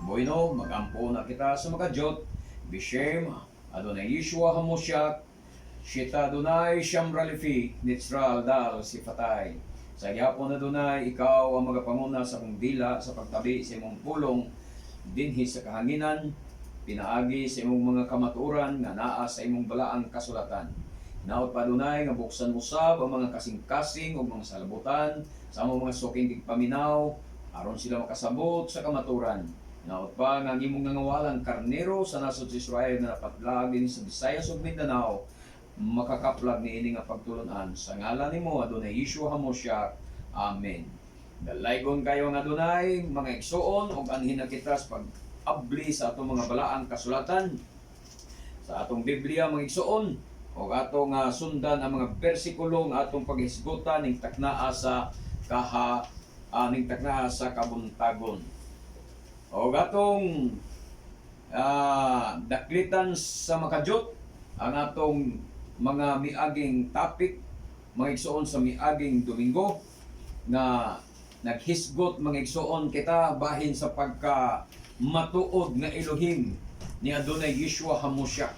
Bueno, magampo na kita sa makajot. Bishem, Adonai Yeshua Hamosyak, Shita Adonai Siyam Ralifi, Nitzral Dal Sifatay. Sa gyapon Adonai, ikaw ang magapanguna sa kong dila sa pagtabi sa imong pulong, dinhi sa kahanginan, pinaagi sa imong mga kamaturan nga naa sa imong balaang kasulatan. Naot pa Adonai nga buksan mo sab ang mga kasing-kasing o mga salabutan sa among mga suking tigpaminaw aron sila makasabot sa kamaturan. Naot pa nga imong nangawalang karnero sa nasod sa Israel na napatlag din sa Visayas ug Mindanao, makakaplag ni ini nga pagtulunan sa ngalan nimo Adonai Yeshua Hamosyak. Amen. Dalaygon kayo nga Adonai mga igsoon ug anhin na kita sa pag-abli sa atong mga balaang kasulatan sa atong Biblia mga igsoon ug atong sundan ang mga bersikulo nga atong paghisgutan ning taknaa sa taknaa sa kabuntagon. O gatong daklitan sa makajot ang atong mga miaging topic mga igsoon sa miaging Domingo nga naghisgot mga igsoon kita bahin sa pagka matuod nga Elohim ni Adonai Yeshua Hamosyak,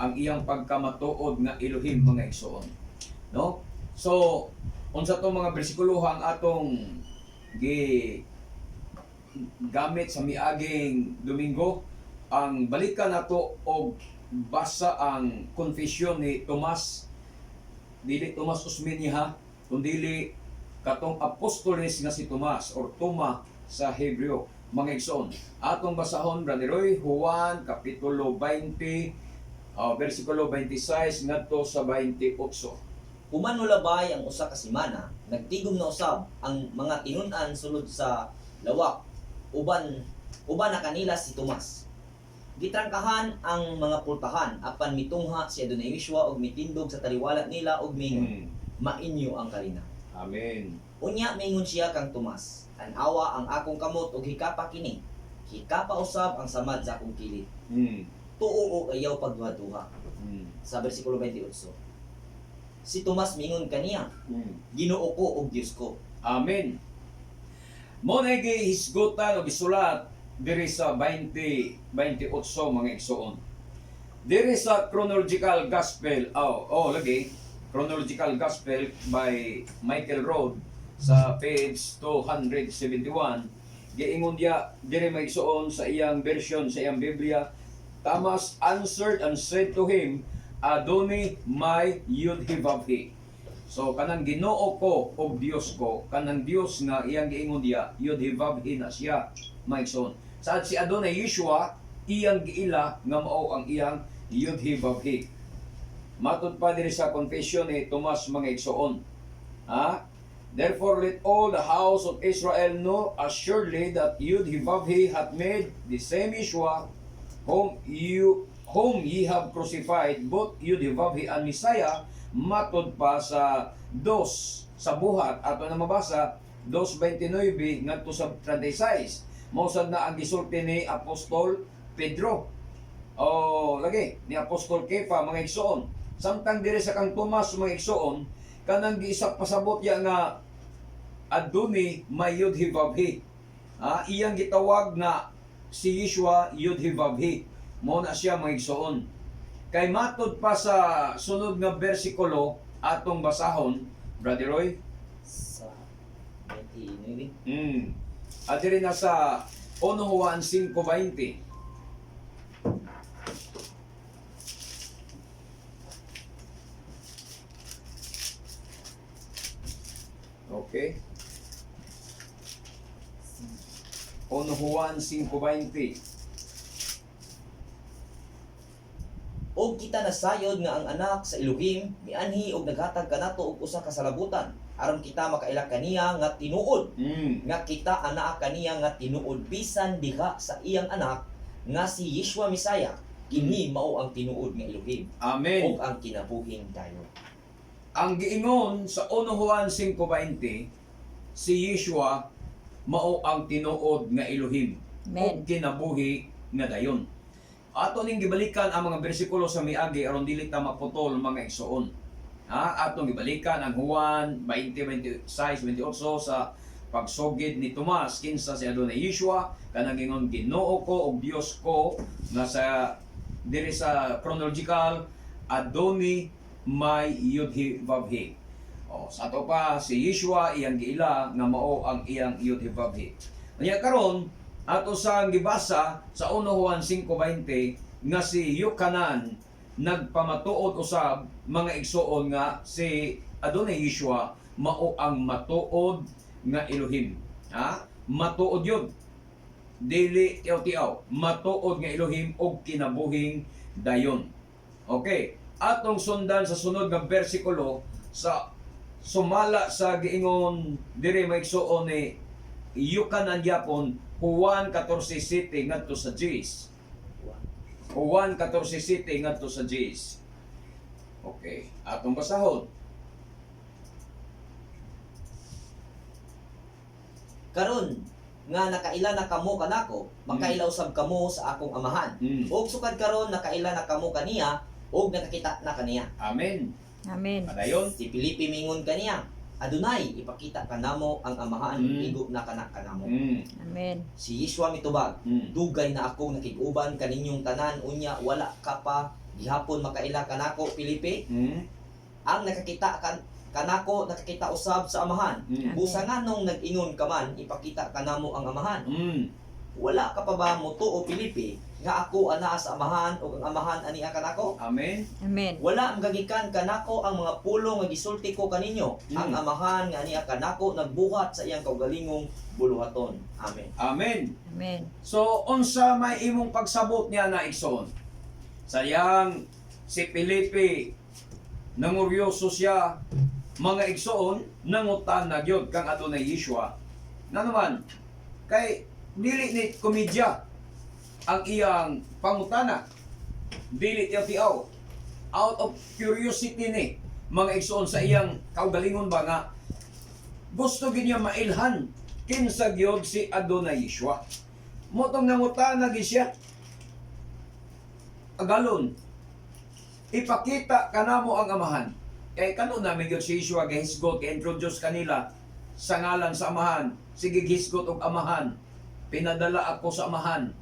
ang iyang pagkamatuod nga Elohim mga igsoon, no? So unsa to mga bersikulo ang atong gamit sa miaging Domingo, ang balikan nato og basa ang confession ni Tomas, dili Tomas Usmeniha kundi katong apostoles nga si Tomas or Toma sa Hebreo mga igsoon. Atong basahon Brother Roy, Juan kapitulo 20 versikulo 26 ngadto sa 28. Human nulabay ang usa ka semana, nagtigom na usab ang mga tinun-an sulod sa lawak. Uban na kanila si Tomas. Gitrangkahan ang mga pultahan apan mitungha si Adonai Yeshua og mitindog sa taliwala nila og mingon, mainyo ang karina. Amen. Unya mingon siya kang Tomas, an-awa ang akong kamot og hikapa kini. Hikapa usab ang samad sa akong kilid. Tuo og ayaw pagduha-duha. Sa bersikulo 28. Si Tomas mingon kaniya, Ginoo ko og Dios ko. Amen. Mo na gihisgutan o gisulat diri sa 20:28 mga igsoon. Diri sa Chronological Gospel, lagi Chronological Gospel by Michael Road sa page 271. Giingon dia diri mga igsoon sa iyang version sa iyang Biblia, Thomas answered and said to him, Adonai my Yud-Heh-Vav-Heh. So kanang Ginoo ko o Dios ko, kanang Dios nga iyang giingon dia, Yud-Heh-Vav-Heh na siya, maigsoon. Saad si Adonai Yeshua, iyang giila nga mao ang iyang Yud-Heh-Vav-Heh. Matud pa diri sa confession ni Tomas mga igsoon. Therefore let all the house of Israel know assuredly that Yud-Heh-Vav-Heh hath made the same Yeshua whom ye have crucified, both Yud-Heh-Vav-Heh and Messiah. Matod pa sa 2 sa buhat ato na mabasa 2:29 ngadto sa 36. Mausad na ang gisulti ni Apostol Pedro lagi ni Apostol Kefa mga igsoon. Samtang diri sa kang Tomas mga igsoon, kanang giisa pasabot ya nga Adonai may Yud-Heh-Vav-Heh. Iyang gitawag na si Yeshua Yud-Heh-Vav-Heh. Mao na siya mga igsoon. Kay matod pa sa sunod nga bersikulo atong basahon, Brother Roy, Sa 29. Adiri na sa 1 Juan 5:20. Okay. 1 Juan 5:20. Og kita nasayod nga ang anak sa Elohim mianhi og naghatag kanato og usa ka salabutan aron kita makaila kaniya nga tinuod. Nga kita anaa kaniya nga tinuod bisan diha sa iyang anak nga si Yeshua Messiah. Kini mao ang tinuod nga Elohim. Amen. Og ang kinabuhing tayo. Ang giingon sa 1 Juan 5:20, si Yeshua mao ang tinuod nga Elohim o kinabuhi nga dayon. Ato ning gibalikan ang mga bersikulo sa miagi aron dili ta maputol mga igsoon. Atong gibalikan ang Juan 20:26-28 sa pagsugid ni Tomas kinsa si Adonai Yeshua kanang ingon Ginoo ko og Dios ko nga sa diri sa chronological Adonai may Yud-He Vav-He. Sa ato pa si Yeshua iyang giila nga mao ang iyang Yud-He Vav-He. Nya karon ato sa gibasa sa 1 Juan 5:20 nga si Yochanan nagpamatuod usab mga igsoon nga si Adonai Yeshua mao ang matuod nga Elohim. Matuod yun. Dili tiyaw-tiyaw. Matuod nga Elohim og kinabuhing dayon. Okay. Atong sundan sa sunod nga bersikulo sa sumala sa giingon diri maigsuon ni Yochanan gyapon Juan 14:7 ngadto sa Gs. Juan 14:7 ngadto sa Gs. Okay. Atong basahon. Karon nga nakaila na kamo kanako, makaila usab kamo sa akong amahan. Og sukad karon nakaila na kamo kaniya, og nakakita na kaniya. Amen. Amen. Padayon. Si Filipe mingon kaniya, Adonai, ipakita kanamo ang amahan, igo na kana kanamo. Amen. Si Yeshua mitubag, dugay na akong nakig-uban kaninyong tanan, unya wala ka pa gihapon makaila kanako, Filipe. Ang nakakita kanako nakakita usab sa amahan. Busa nga nung nag-ingon ka man, ipakita kanamo ang amahan. Wala ka pa ba mutuo, Filipe, nga ako ana sa amahan o ang amahan ani kanako? Amen. Amen. Wala ang gagikan kanako ang mga pulong nga gisulti ko kaninyo. Ang amahan nga ani kanako nagbuhat sa iyang kaugalingong buluhaton. Amen. Amen. Amen. So, unsa may imong pagsabot niya na igsoon? Sayang si Felipe nanguryoso siya mga igsoon nangutan na gyud kang Adonai Yeshua. Na naman kay dili ni komedya ang iyang pangutana. Dili tiyaw-tiyaw. Out of curiosity ni mga igsoon sa iyang kaugalingon ba nga gusto gid niya mailhan kinsa gyud si Adonai Yeshua. Motong nangutana gid siya. Agalon, ipakita kanamo ang amahan. Kay kano namin gyud si Yeshua gahisgot kay introduce kanila sa ngalan sa amahan. Sige gisgot og amahan. Pinadala ako sa amahan.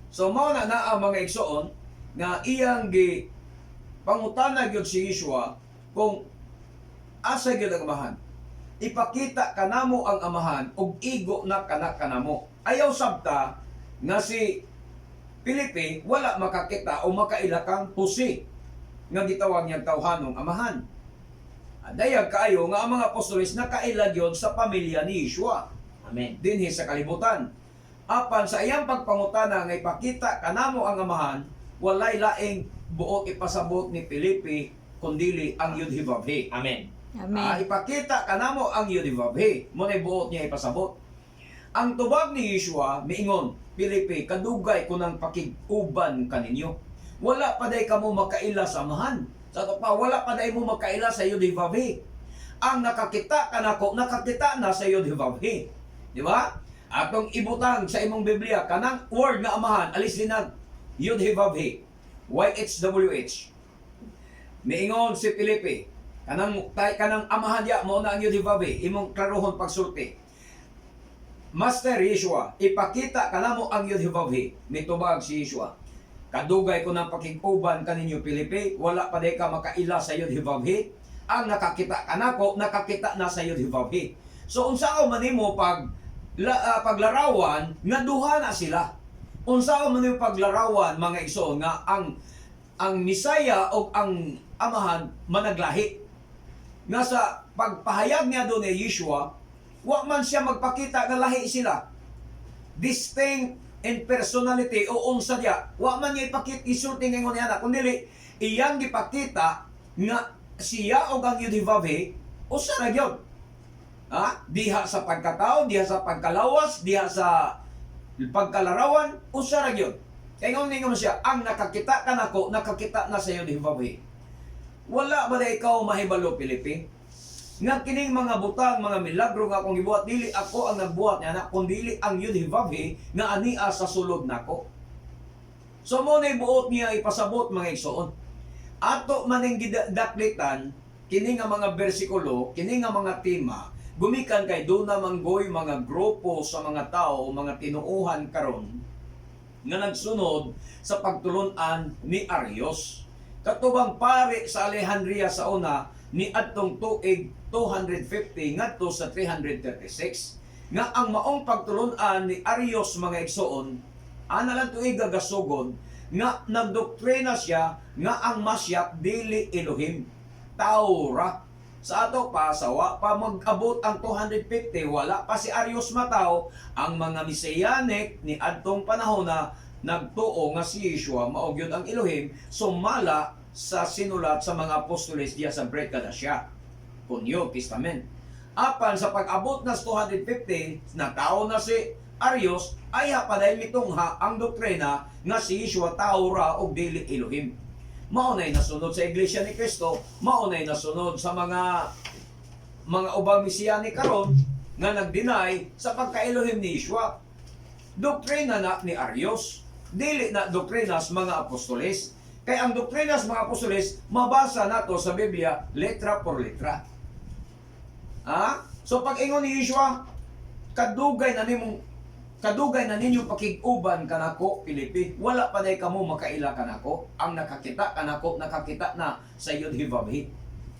So mao na ang mga igsoon nga iyang gi pangutana gyud si Yeshua kung asa gyud ang amahan. Ipakita kanamo ang amahan ug igo na kanamo. Ayaw sabta nga si Felipe wala makakita o makaila kang pusi nga gitawag niyang tawhanong amahan. Dayag kaayo nga ang mga apostoles nakaila gyud sa pamilya ni Yeshua. Amen. Dinhi sa kalibutan. Apan sa iyang pagpangutana nga ipakita kanamo ang amahan, walay laing buot ipasabot ni Felipe kundili ang Yud-He Vav-He. Amen. Amen. Ipakita kanamo ang Yud-He Vav-He. Mo na buot niya ipasabot. Ang tubag ni Yeshua miingon, Felipe, kadugay ko ng pakiguban kaninyo. Wala pa day kamo makaila sa amahan. Sa to pa wala pa day mo makaila sa Yud-He Vav-He. Ang nakakita kanako, nakakita na sa Yud-He Vav-He. Di ba? Atong ibutang sa imong Biblia kanang word nga amahan alis dinag Yud-He Vav-He. YHWH. Miingon si Felipe, kanang amahan dia mo na ang Yud-He Vav-He, imong klarohon pagsulti. Master Yeshua, ipakita kanamo ang Yud-He Vav-He. Mitubag si Yeshua. Kadugay ko ng pakiguban kaninyo Felipe, wala pa day ka makaila sa Yud-He Vav-He. Ang nakakita kanako, nakakita na sa Yud-He Vav-He. So unsao man nimo paglarawan nga duha na sila. Unsao man nimo paglarawan mga igsoon nga ang Misaya o ang amahan managlahi. Nga sa pagpahayag niya doon ni Yeshua, wa man siya magpakita nga lahi sila. Distinct in personality o unsa diya. Wa man niya ipakita isulti nga ingon niya kundi iyang gipakita nga siya o ang Yud-He Vav-He usa na gyud. Diha sa pagkatao, diha sa pagkalawas, diha sa pagkalarawan, usa ra gyud. Kay ngon siya, ang nakakita kanako, nakakita na sa Yud-He Vav-He. Wala ba ikaw mahibalo, Felipe? Nga kining mga butang, mga milagro nga akong gibuhat, dili ako ang nagbuhat niya, kundi ang Yud-He Vav-He nga ania sa sulod nako. So mo na buot niya ipasabot mga igsoon. Ato maning gidaklitan, kini nga mga bersikulo, kini nga mga tema, gumikan kay duna manggoy mga grupo sa mga tao, mga tinuuhan karon nga nagsunod sa pagtulunan ni Arios. Katubang pari sa Alejandria sa una ni adtong tuig 250 ngadto sa 336 nga ang maong pagtulunan ni Arios mga igsoon ana lang tuig gagasugod nga nagdoktrina siya nga ang Masyak dili Elohim, tao ra. Sa ato pa, sawa pa mag-abot ang 250, wala pa si Arius mataw, ang mga Messianic ni adtong panahon na nagtuo nga si Yeshua maogyod ang Elohim, sumala sa sinulat sa mga apostoles diya sa Brit Kadasya, New Testament. Apan sa pag-abot na sa 250, nagtao na si Arius, ay hapaday mitungha ang doktrina nga si Yeshua tao ra og dili Elohim. Maunay nasunod sa Iglesia ni Cristo, maunay nasunod sa mga ubang Messianic karon nga nag-deny sa pagka-Elohim ni Yeshua. Doktrina na ni Arius, dili na doktrina sa mga apostoles. Kaya ang doktrina sa mga apostoles, mabasa nato sa Biblia, letra por letra. So pag ingon ni Yeshua, kadugay na ninyo pakig-uban kanako, Pilipi. Wala pa day kamo makaila kanako. Ang nakakita kanako, nakakita na sa Yod-Hivavhi.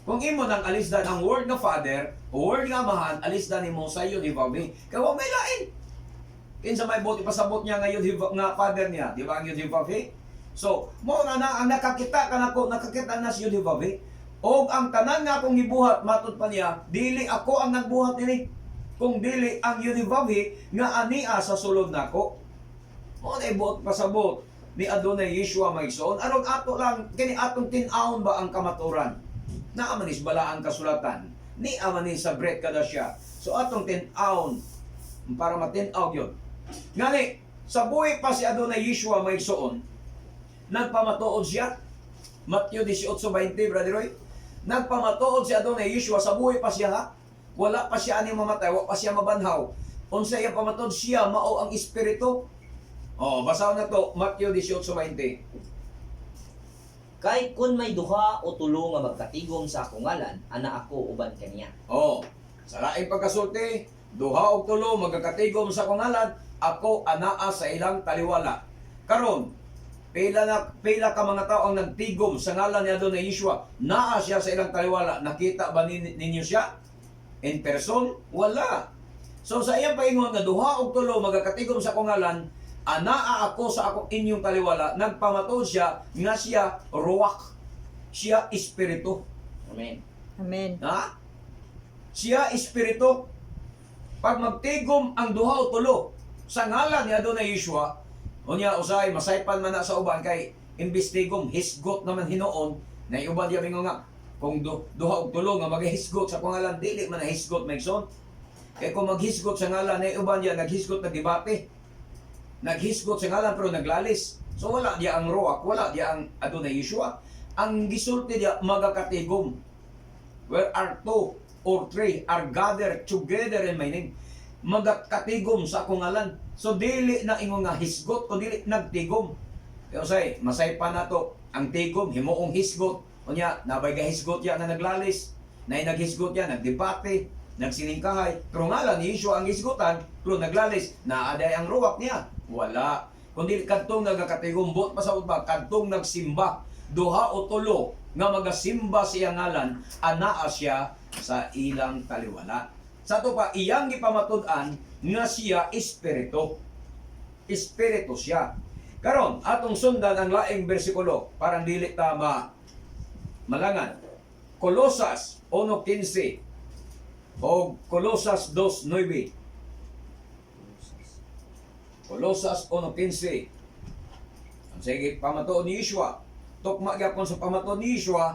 Kung imo nang alisdan ang word nga Father, o word nga Mahan, alisdan nimo sa Yod-Hivavhi. Kaya wag may lain. Kinsa may buti pasabot niya nga nga Father niya, di ba ang Yod-Hivavhi? So, mo na ang nakakita kanako, nakakita na sa Yod-Hivavhi. O ang tanan nga akong gibuhat, matud pa niya, dili ako ang nagbuhat nini. Kung dili ang Yod-Hivavhi nga ania sa sulod nako. Mo na ibuot pasabot ni Adonai Yeshua maigsoon aron ato lang kini atong tin-awon ba ang kamaturan. Naa man is bala ang kasulatan. Ni amanis sa Brit Kadasya. So atong tin-awon para matin-aw gyud. Ngani sa buhi pa si Adonai Yeshua maigsoon, nagpamatuod siya. Matthew 18:20, Brother Roy. Nagpamatuod si Adonai Yeshua sa buhi pa siya ha. Wala pa siya ani mamatay, wala pa siya mabanhaw. Unsa iya pamatod siya mao ang espiritu. Basaw na to Matthew 18:20. Kay kun may duha o tulo nga magkatigom sa akong ngalan, ana ako uban kaniya. Sa laing pagkasulti, duha o tulo magkakatigom sa akong ngalan, ako anaa sa ilang taliwala. Karon, pila ka mga tao ang nagtigom sa ngalan ni Adonai Yeshua, naa siya sa ilang taliwala. Nakita ba ninyo siya? In person? Wala. So sa iyang paingon nga duha og tulo magakatigom sa akong ngalan, anaa ako sa akong inyong taliwala, nagpamatuod siya nga siya ruwak. Siya espiritu. Amen. Amen. Siya espiritu. Pag magtigom ang duha o tulo sa ngalan ni Adonai Yeshua, unya usay masaypan man na sa uban kay imbestigom hisgot naman hinoon na iuban diya mingo nga kung duha og tulo nga maghisgot sa pangalan dili man nahisgot maigsoon. Kay kung maghisgot sa ngalan na iuban diya naghisgot nagdebate. Naghisgot sa ngalan pero naglalis. So wala diya ang ruwak, wala diya ang Adonai Yeshua. Ang gisulti diya magakatigom. Where are two or three are gathered together in my name. Magakatigom sa akong ngalan. So dili na ingon nga hisgot kundi dili nagtigom. Kaya usay masaypan nato ang tigom himuong hisgot. Unya, nabay gahisgot ya na naglalis, na naghisgot ya, nagdebate, nagsiningkahay. Pero ngalan ni Yeshua ang hisgotan, pero naglalis, naaday ang ruwak niya. Wala. Kundi kadtong nagakatigumbot pa sa utbag, kadtong nagsimba, duha o tulo, nga magasimba siya ngalan, anaa siya sa ilang taliwala. Sa to pa, iyang gipamatud-an, nga siya espiritu. Espiritu siya. Karon, atong sundan ang laing bersikulo, parang dili tama malangan. Kolosas 1:15 o Kolosas 2:9. Kolosas 1:15. Ang sige pamatuod ni Yeshua, tukma gyapon sa pamatuod ni Yeshua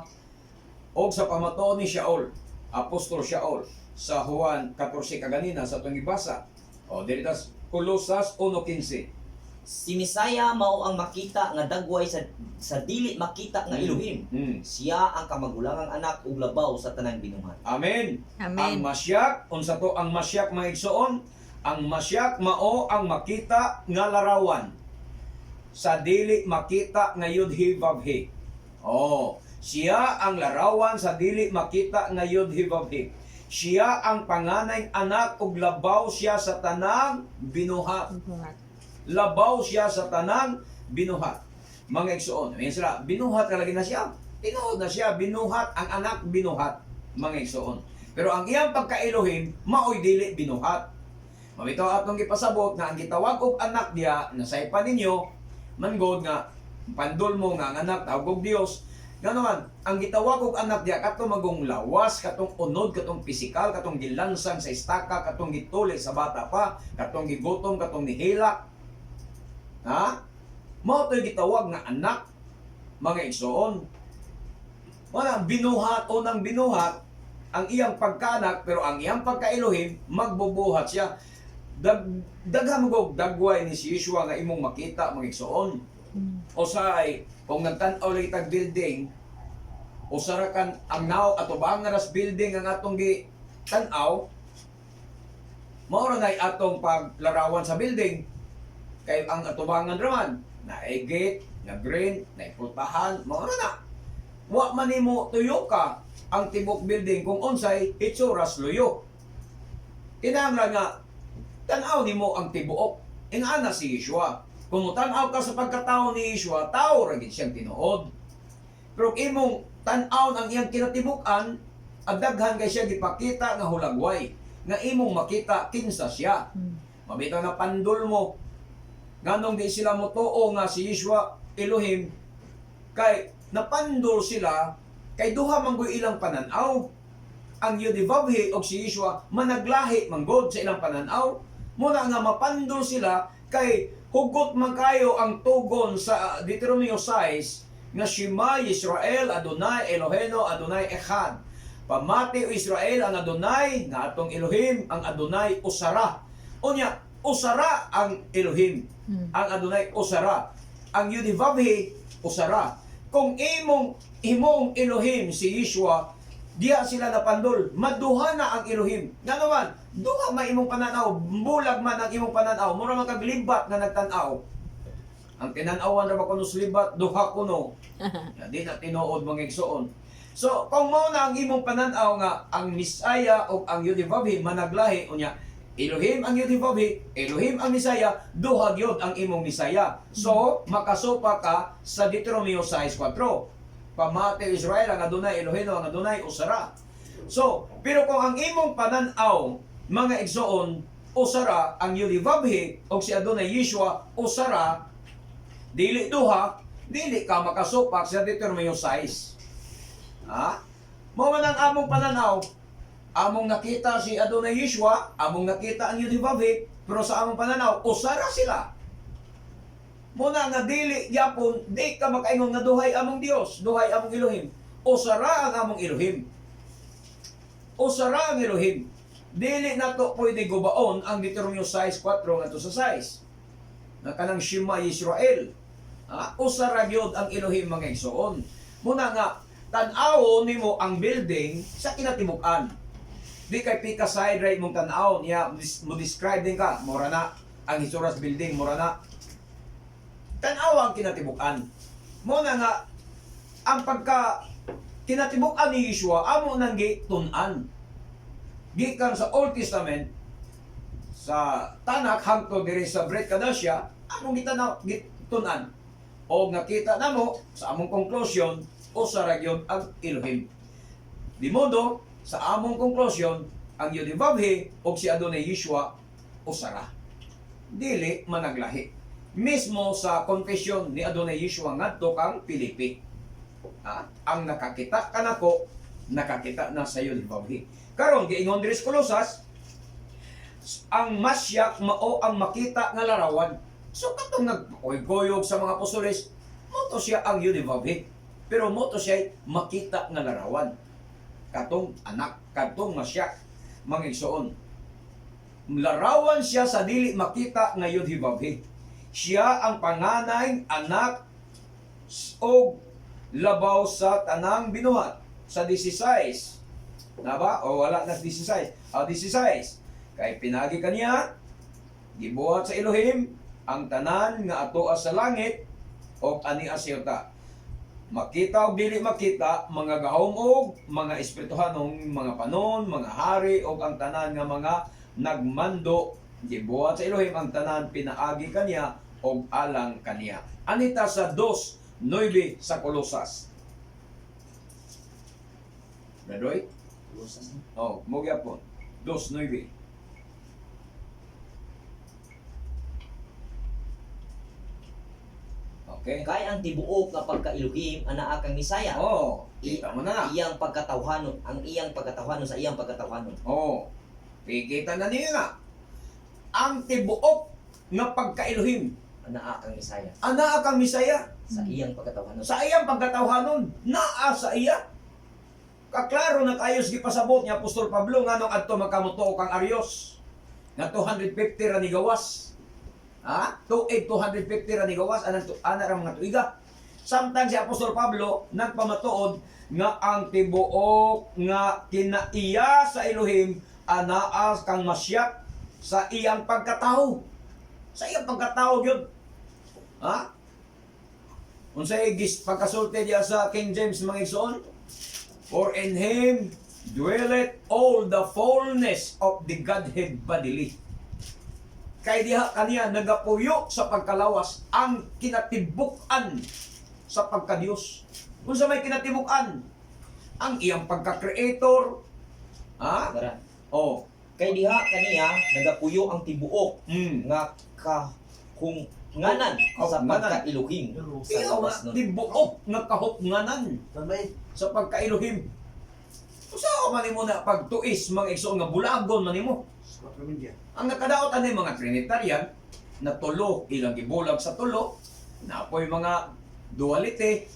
o sa pamatuod ni Shaul, Apostol Shaul sa Juan 14 kaganina sa atong gibasa. Diritas Kolosas 1:15. Si Misaya mao ang makita nga dagway sa dili makita nga Elohim. Siya ang kamagulangang anak ug labaw sa tanang binuhat. Amen. Amen. Ang Masyak, unsa to ang Masyak mga igsoon? Ang Masyak mao ang makita nga larawan sa dili makita nga Yod-Hivavhi. Siya ang larawan sa dili makita nga Yod-Hivavhi. Siya ang panganay anak ug labaw siya sa tanang binuhat. Buhat. Labaw siya sa tanang binuhat. Mga igsoon, ayan sila, binuhat kalagi na siya. Tinuod na siya, binuhat ang anak binuhat. Mga igsoon. Pero ang iyang pagka-Elohim, maoy dili binuhat. Mabitaw atong gipasabot nga ang gitawag og anak diya nasaypan ninyo manggod nga pandol mo nga ang anak tawag og Dios. Ganoon, ang gitawag og anak diya katong magong lawas, katong unod, katong pisikal, katong gilansang sa istaka, katong gituli sa bata pa, katong gigutom, katong nihilak. Ha? Mao to'y gitawag nga anak, mga igsoon. Wala binuhat o nang binuhat ang iyang pagkaanak, pero ang iyang pagka-Elohim magbubuhat siya. Daghan mo dagway ni si Yeshua nga imong makita, mga igsoon. O say, kung nagtan-aw lagi tag building, o sarakan ang now ato ba ang naras building ang atong gi tan-aw, mao na atong paglarawan sa building. Kay ang atubangan raman na gate, na green, na pultahan, mao na. Wa man nimo tuyo ka ang tibok building kung unsay itsuras luyo. Kinahanglan nga tan-aw nimo ang tibuok. Ingana si Yeshua. Kung tan-aw ka sa pagkatao ni Yeshua, tao ra gid siyang tinuod. Pero imong tan-aw ang iyang kinatibuk-an, agdaghan kay siya gipakita nga hulagway, nga imong makita kinsa siya. Mabitaw na pandol mo nganong di sila motuo nga si Yeshua Elohim, kay napandol sila kay duha man gyud ilang pananaw. Ang Yudivavhi o si Yeshua managlahi manggod sa ilang pananaw. Muna nga mapandol sila kay hugot man kayo ang tugon sa Deuteronomio 6 nga Shema Yisrael Adonai Eloheno Adonai Echad. Pamati o Israel ang Adonai nga atong Elohim, ang Adonai usara. Unya usara ang Elohim, ang Adonai usara. Ang Yudivavhi usara. Kung imong Elohim si Yeshua, diya sila napandol, maduha na ang Elohim. Nga naman, duha man imong pananaw, bulag man ang imong pananaw, mura man kag libat nga nagtan-aw. Ang tinanawan ra ba kuno libat, duha kuno. Di na tinuod mga igsoon. So, kung mao na ang imong pananaw nga ang Misaya o ang Yudivavhi managlahi unya, Elohim ang Yudivavhi, Elohim ang Misaya, duha gyud ang imong Misaya. So, makasupa ka sa Deuteronomio 6:4. Pamati Israel ang Adonai Eloheno ang Adonai usara. So, pero kung ang imong pananaw, mga igsoon, usara ang Yudivavhi o si Adonai Yeshua usara, dili duha, dili ka makasupak sa Deuteronomio 6. Ha? Mao man ang among pananaw, among nakita si Adonai Yeshua, among nakita ang Yudivavhi, pero sa among pananaw, usara sila. Muna nga dili yapon, di ka makaingon nga duhay among Dios, duhay among Elohim. Usara ang among Elohim. Usara ang Elohim. Dili nato pwede gubaon ang Deuteronomio 6:4 ngadto sa 6. Na kanang Shema Yisrael. Usara gyud ang Elohim mga igsoon. Muna nga tan-awon nimo ang building sa kinatibuk-an. Di kay pika side right mong tan-aw niya mo describe din ka, mura na ang Hisuras building, mura na. Tan-aw ang kinatibuk-an. Muna nga ang pagka kinatibuk-an ni Yeshua amo nang gitun-an. Gikan sa Old Testament sa Tanakh hangtod diri sa Brit Kadasya, among gitun-an. O nakita namo sa among conclusion usara gyud ang Elohim. Di modo sa among conclusion ang Yudivavhi o si Adonai Yeshua usara. Dili managlahi. Mismo sa confession ni Adonai Yeshua ngadto kang Pilipi. Ang nakakita kanako, nakakita na sa Yudivavhi. Karon giingon diri sa Kolosas, ang Masyak mao ang makita nga larawan. So katong nagkoy-koyog sa mga apostoles, moto siya ang Yudivavhi. Pero moto siya makita nga larawan. Katong anak, katong Masyak, mga igsoon. Larawan siya sa dili makita nga Yudivavhi. Siya ang panganay anak o labaw sa tanang binuhat. Sa 16. Na ba? O wala na 16. 16. Kay pinagi kaniya, gibuhat sa Elohim, ang tanan nga atoa sa langit, o ani asyota. makita o dili makita, mga gahom og mga espirituhanong mga panon, mga hari o ang tanan nga mga nagmando gibuhat sa Elohim ang tanan pinaagi kaniya o alang kaniya. Anita sa 2:9 sa Kolosas. Bradoy? Oh, mo gyapon. 2:9. Okay? Kay ang tibuok nga pagka-Elohim anaa kang Misaya. Oh, kita mo na. Iyang pagkatawhanon, ang iyang pagkatawhanon sa iyang pagkatawhanon. Oh, pikita na niyo nga. Ang tibuok nga pagka-Elohim, Anaa kang Misaya anaa kang Misaya. sa iyang pagkatawhanon. Sa iyang pagkatawhanon, naa sa iya. Kaklaro na kayo sige pasabot ni Apostol Pablo nga nung adto magkamutuo kang Aryos. Nga 250 ra ni gawas. Ha? 250 ra ni gawas ana ra mga tuiga. Samtang si Apostol Pablo nagpamatuod nga ang tibuok nga kinaiya sa Elohim anaa kang Masyak sa iyang pagkatao. Sa iyang pagkatao gyud. Ha? Unsay gis pagkasulti diya sa King James mga igsoon? For in Him dwelleth all the fullness of the Godhead bodily. Kay diha kaniya nagapuyo sa pagkalawas ang kinatibuk-an sa pagka-Dios. Unsa may kinatibuk-an? Ang iyang pagka-creator. Ha? Tara. Oh. Kay diha kaniya nagapuyo ang tibuok nga kahunganan sa Kahunganan. pagka-Elohim sa Iya lawas nga nun. tibuok nga kahupnganan Tambay. sa pagka-Elohim. Usa man nimo na pagtuis mga igsoon nga bulagon man nimo. Sa pamilya. Ang nakadaot ani mga Trinitarian na tulo ilang gibulag sa tulo na apoy mga duality.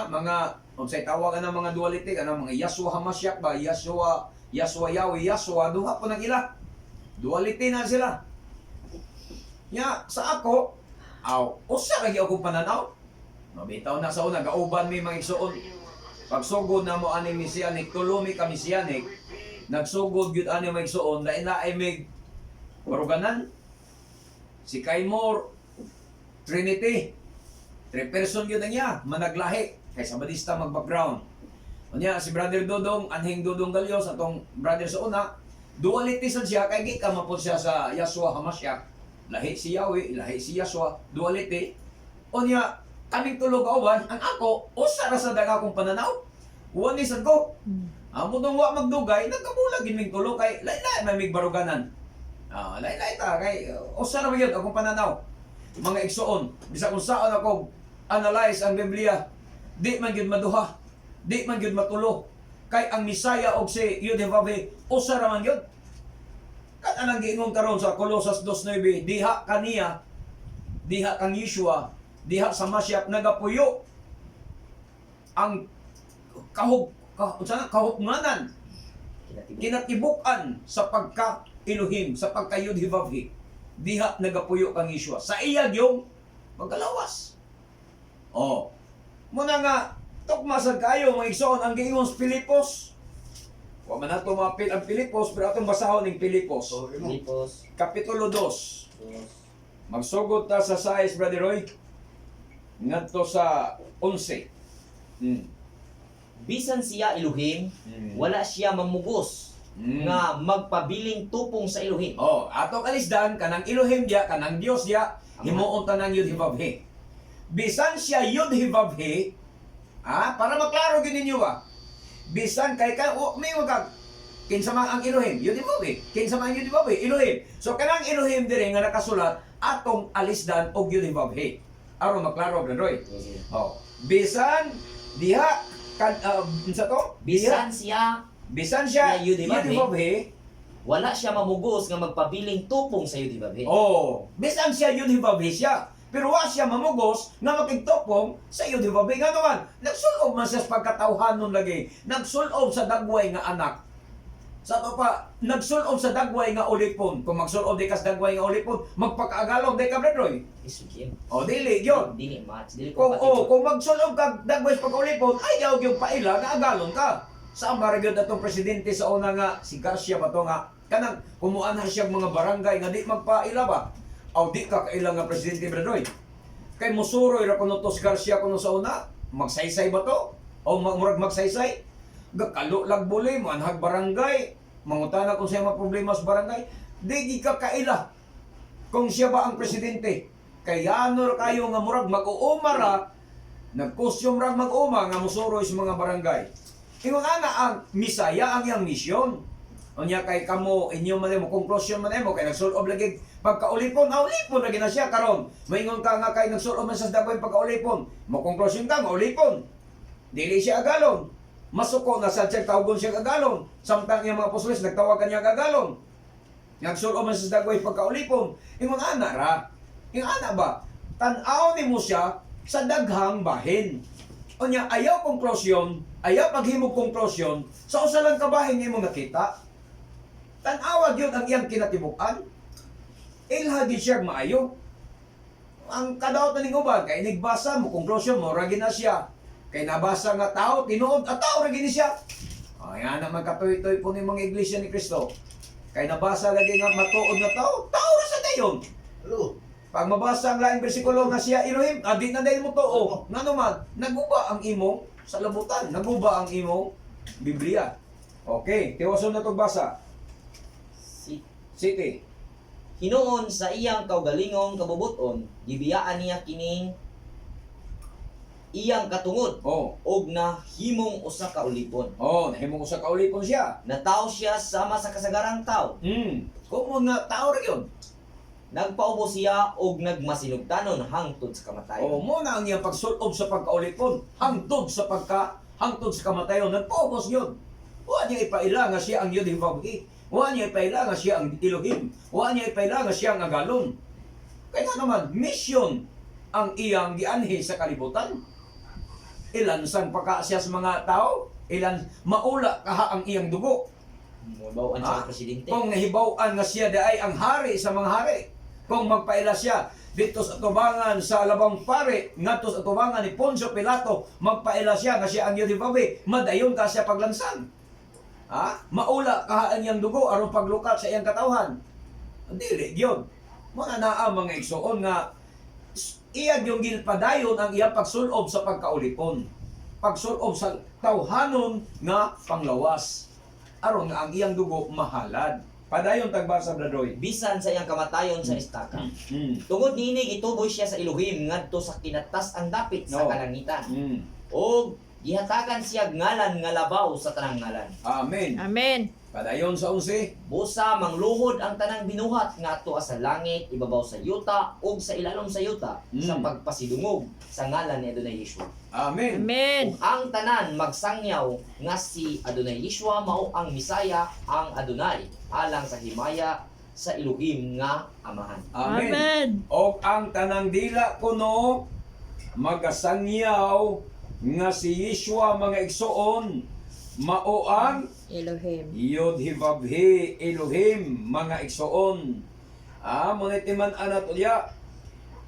Mga unsay tawagan ng mga duality kanang mga Yahshua Hamashiach ba Yahshua Yahweh Yahshua duha po nang ila. Duality na sila. Ya sa ako usa ra gyud akong pananaw. Mabitaw na sa una gauban mi mga igsoon. Pagsugod na mo ani Mesianic tulo mi ka Mesianic. Nagsugod gyud ani mga igsoon lain na ay mig baruganan. Si Kaymor Trinity. 3 person gyud na niya managlahi kay Sabadista mag-background. Unya si Brother Dodong, Anhing Dodong Galyos atong brother sa una, duality sad siya kay gika mapod siya sa Yahshua Hamashiach. Lahi si Yahweh, lahi si Yahshua, duality. Unya kaming tulo kauban, ang ako usa ra sa daga kong pananaw. Uwan ni sad ko. Amo nung wa magdugay, nagkabulag gid ming tulo kay lain-lain may migbaruganan. Lain-lain ta kay usa ra gyud akong pananaw. Mga igsoon, bisa kung saan ako analyze ang Biblia, di man gyud maduha. Di man gyud matulo kay ang Misaya og si Yudhevave usa ra man gyud. Kan anang giingon karon sa Colossus 2:9 diha kaniya diha kang Yeshua diha sa Mashiach nagapuyo ang kahupnganan kinatibuk-an sa pagka Elohim sa pagka Yudhevave diha nagapuyo kang Yeshua sa iya yung pagkalawas. Muna nga tukmasag kayo mga igsoon ang giingon sa Pilipos. Wa man nato mapil ang Pilipos pero atong basahon ning Pilipos. So, imo. Filipos, Kapitulo 2. Magsugod ta sa 6 Brother Roy. Ngadto sa 11. bisan siya Elohim, wala siya mamugos nga magpabiling tupong sa Elohim. Ato kalisdan kanang Elohim dia kanang Dios dia himuon tanang Yud-Hivavhe. Bisan siya Yud-Hivavhe, para maklaro gyud ninyo ba? Bisan kay may wag kinsa man ang Elohim, Yud-Hivavhe. Kinsa man ang Yud-Hivavhe, Elohim. So kanang Elohim dire nga nakasulat atong alisdan og Yud-Hivavhe. Aron maklaro Brother Roy. Bisan diha unsa to? Bisan siya Yud-Hivavhe. Wala siya mamugos nga magpabiling tupong sa Yud-Hivavhe. Bisan siya Yud-Hivavhe siya. Pero wa siya mamugos nga makigtopong sa Yud-Hivavhe nga naman. Nagsulob man siya sa pagkatawhanon lagi. Nagsulob sa dagway nga anak. Sa to pa, nagsulob sa dagway nga ulipon. Kung magsulob di kas dagway nga ulipon, magpakaagalog di ka Brad Roy. Isukin. Dili yun. Dili match, dili Kung compatible. kung magsulob ka dagway sa pagkaulipon, ayaw yung paila nga agalon ka. Sa barangay atong presidente sa una nga si Garcia ba to nga kanang kumuan na siya mga barangay nga di magpaila ba? Di ka kailang nga presidente Brad Roy. Kay musuroy ra kuno to si Garcia kuno sa una. magsaysay ba to? O murag magsaysay? Gakalo lag buli, manhag barangay, mangutana kung siya mga problema sa barangay, di ka kaila kung siya ba ang presidente. Kaya no kayo nga murag mag-uumara, nag-costume rag mag-uma nga musuroy sa mga barangay. Ingon ana ang misaya ang iyang misyon. Unya kay kamo inyo man mo conclusion man mo kay nagsulob lagi pagkaulipon, ulipon lagi na siya karon. Maingon ka nga kay nagsulob man sa dagoy pagkaulipon, mo conclusion ka nga ulipon. Dili siya agalon. Masuko na sa check tawgon siya agalon. Samtang iyang mga apostoles nagtawagan niya agalon. Nagsulob man sa dagoy pagkaulipon. Ingon ana ra. Ingon ana ba? Tan-aw nimo siya sa daghang bahin. Unya ayaw konklusyon, ayaw paghimog konklusyon sa usa lang ka bahin nimo nakita. Tan-awa gyud ang iyang kinatibuk-an. Ilha gyud siya maayo. Ang kadaot ning uban kay nigbasa mo konklusyon mo ra na siya. Kay nabasa nga tao tinuod at tao ra gini siya. Ayan naman katoy-toy po ni mga iglesia ni Kristo. Kay nabasa lagi nga matuod nga tao, tao ra sa dayon. Hello. Pag mabasa ang laing bersikulo nga siya Elohim, di na dahil mo to, nga naman, naguba ang imong sa labutan, naguba ang imong Biblia. Okay, tiwason na itong basa. City. Hinuon sa iyang kaugalingong kabubuton, gibiyaan niya kining iyang katungod Oh, og nahimong usa ka ulipon. nahimong usa ka ulipon siya. Nataw siya sama sa kasagarang tao. Kung nga tao ra yun. Nagpaubo siya og nagmasinugtanon hangtod sa kamatayon. Mo na ang iyang pagsulob sa pagkaulipon, hangtod sa kamatayon, nagpaubos yun. Wa niya ipaila nga siya ang Yod-Heh-Vav-Heh. Wa niya ipaila nga siya ang Elohim. Wa niya ipaila nga siya ang agalon. Kaya naman, mission ang iyang gianhi sa kalibutan. Ilan sang pagkasya sa mga tao, ilan maula kaha ang iyang dugo. Mabawaan siya ang presidente. Kung nahibaw-an nga siya daay ang hari sa mga hari. Kung magpaila siya dito sa tubangan sa labang pare, ngadto sa tubangan ni Poncio Pilato, magpaila siya nga siya ang Yod-Heh-Vav-Heh, madayon ka siya paglansan. Maula kaha ang iyang dugo aron paglukat sa iyang katawhan. Dili gyud. Mga naa mga igsoon nga iya yung ginpadayon ang iyang pagsulob sa pagkaulipon. Pagsulob sa tawhanon nga panglawas. Aron nga ang iyang dugo mahalad. Padayon tagbasa Bradoy. Bisan sa iyang kamatayon sa estaka. Tungod niini gituboy siya sa Elohim ngadto sa kinatas ang dapit sa No. kalangitan. O gihatagan siya ngalan nga labaw sa tanang ngalan. Amen. Amen. Padayon sa 11. Busa mangluhod ang tanang binuhat ngadto sa langit, ibabaw sa yuta ug sa ilalom sa yuta sa pagpasidungog sa ngalan ni Adonai Yeshua. Amen. Amen. Ug ang tanan magsangyaw nga si Adonai Yeshua mao ang Misaya, ang Adonai alang sa himaya sa Elohim nga Amahan. Amen. Amen. O ang tanang dila kuno magasangyaw nga si Yeshua mga igsoon mao ang Elohim. Yod-Heh-Vav-Heh Elohim mga igsoon. Monetiman anat ulya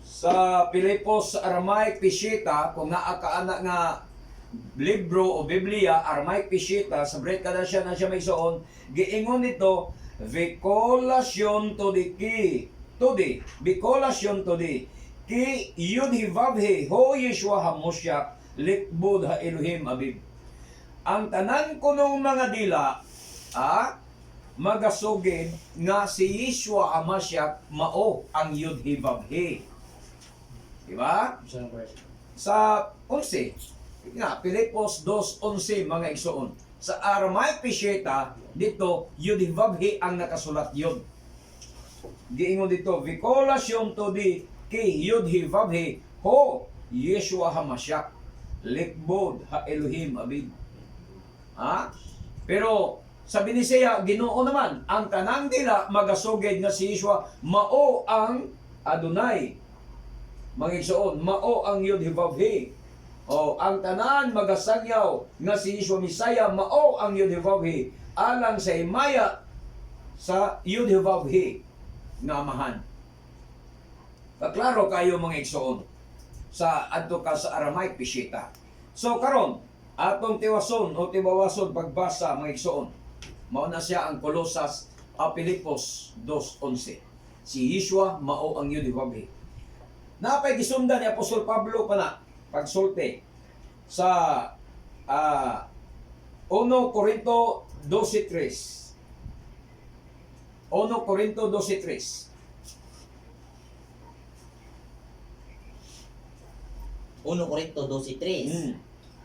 sa Pilipos Aramaic Pishita kung naa ka ana nga libro o Biblia Aramaic Pishita sa Brit kada siya na siya may igsoon giingon nito Vikolasyon to di Vikolasyon to di ki Yod-Heh-Vav-Heh ho Yeshua HaMoshiach likbud ha Elohim Abib. Ang tanan ko nung mga dila, magasugid nga si Yeshua HaMashiach mao ang Yod-Heh-Vav-Heh. Diba? Sa 11, nga, Pilipos 2:11 mga igsoon. Sa Aramaic Pishita, dito, Yod-Heh-Vav-Heh ang nakasulat yun. Giingon dito, Vikolasyon to di ki Yod-Heh-Vav-Heh ho Yeshua HaMashiach likbod ha Elohim Abib. Pero sa Biniseya, Ginoo naman, ang tanang dila magasugid nga si Yeshua mao ang Adonai. Mga igsoon, mao ang Yod-Heh-Vav-Heh. O ang tanan magasangyaw nga si Yeshua Misaya mao ang Yod-Heh-Vav-Heh alang sa himaya sa Yod-Heh-Vav-Heh nga Amahan. Kaklaro kayo mga igsoon sa adto ka sa Aramaic Pishita. So karon atong tiwason o tibawason pagbasa mga igsoon. Mao na siya ang Kolosas Pilipos 2:11. Si Yeshua mao ang Yod-Heh-Vav-Heh. Napay gisundan ni Apostol Pablo pa na pagsulti. sa 1 Corinto 12:3. 1 Corinto 12:3. 1 Corinto 12:3. Mm.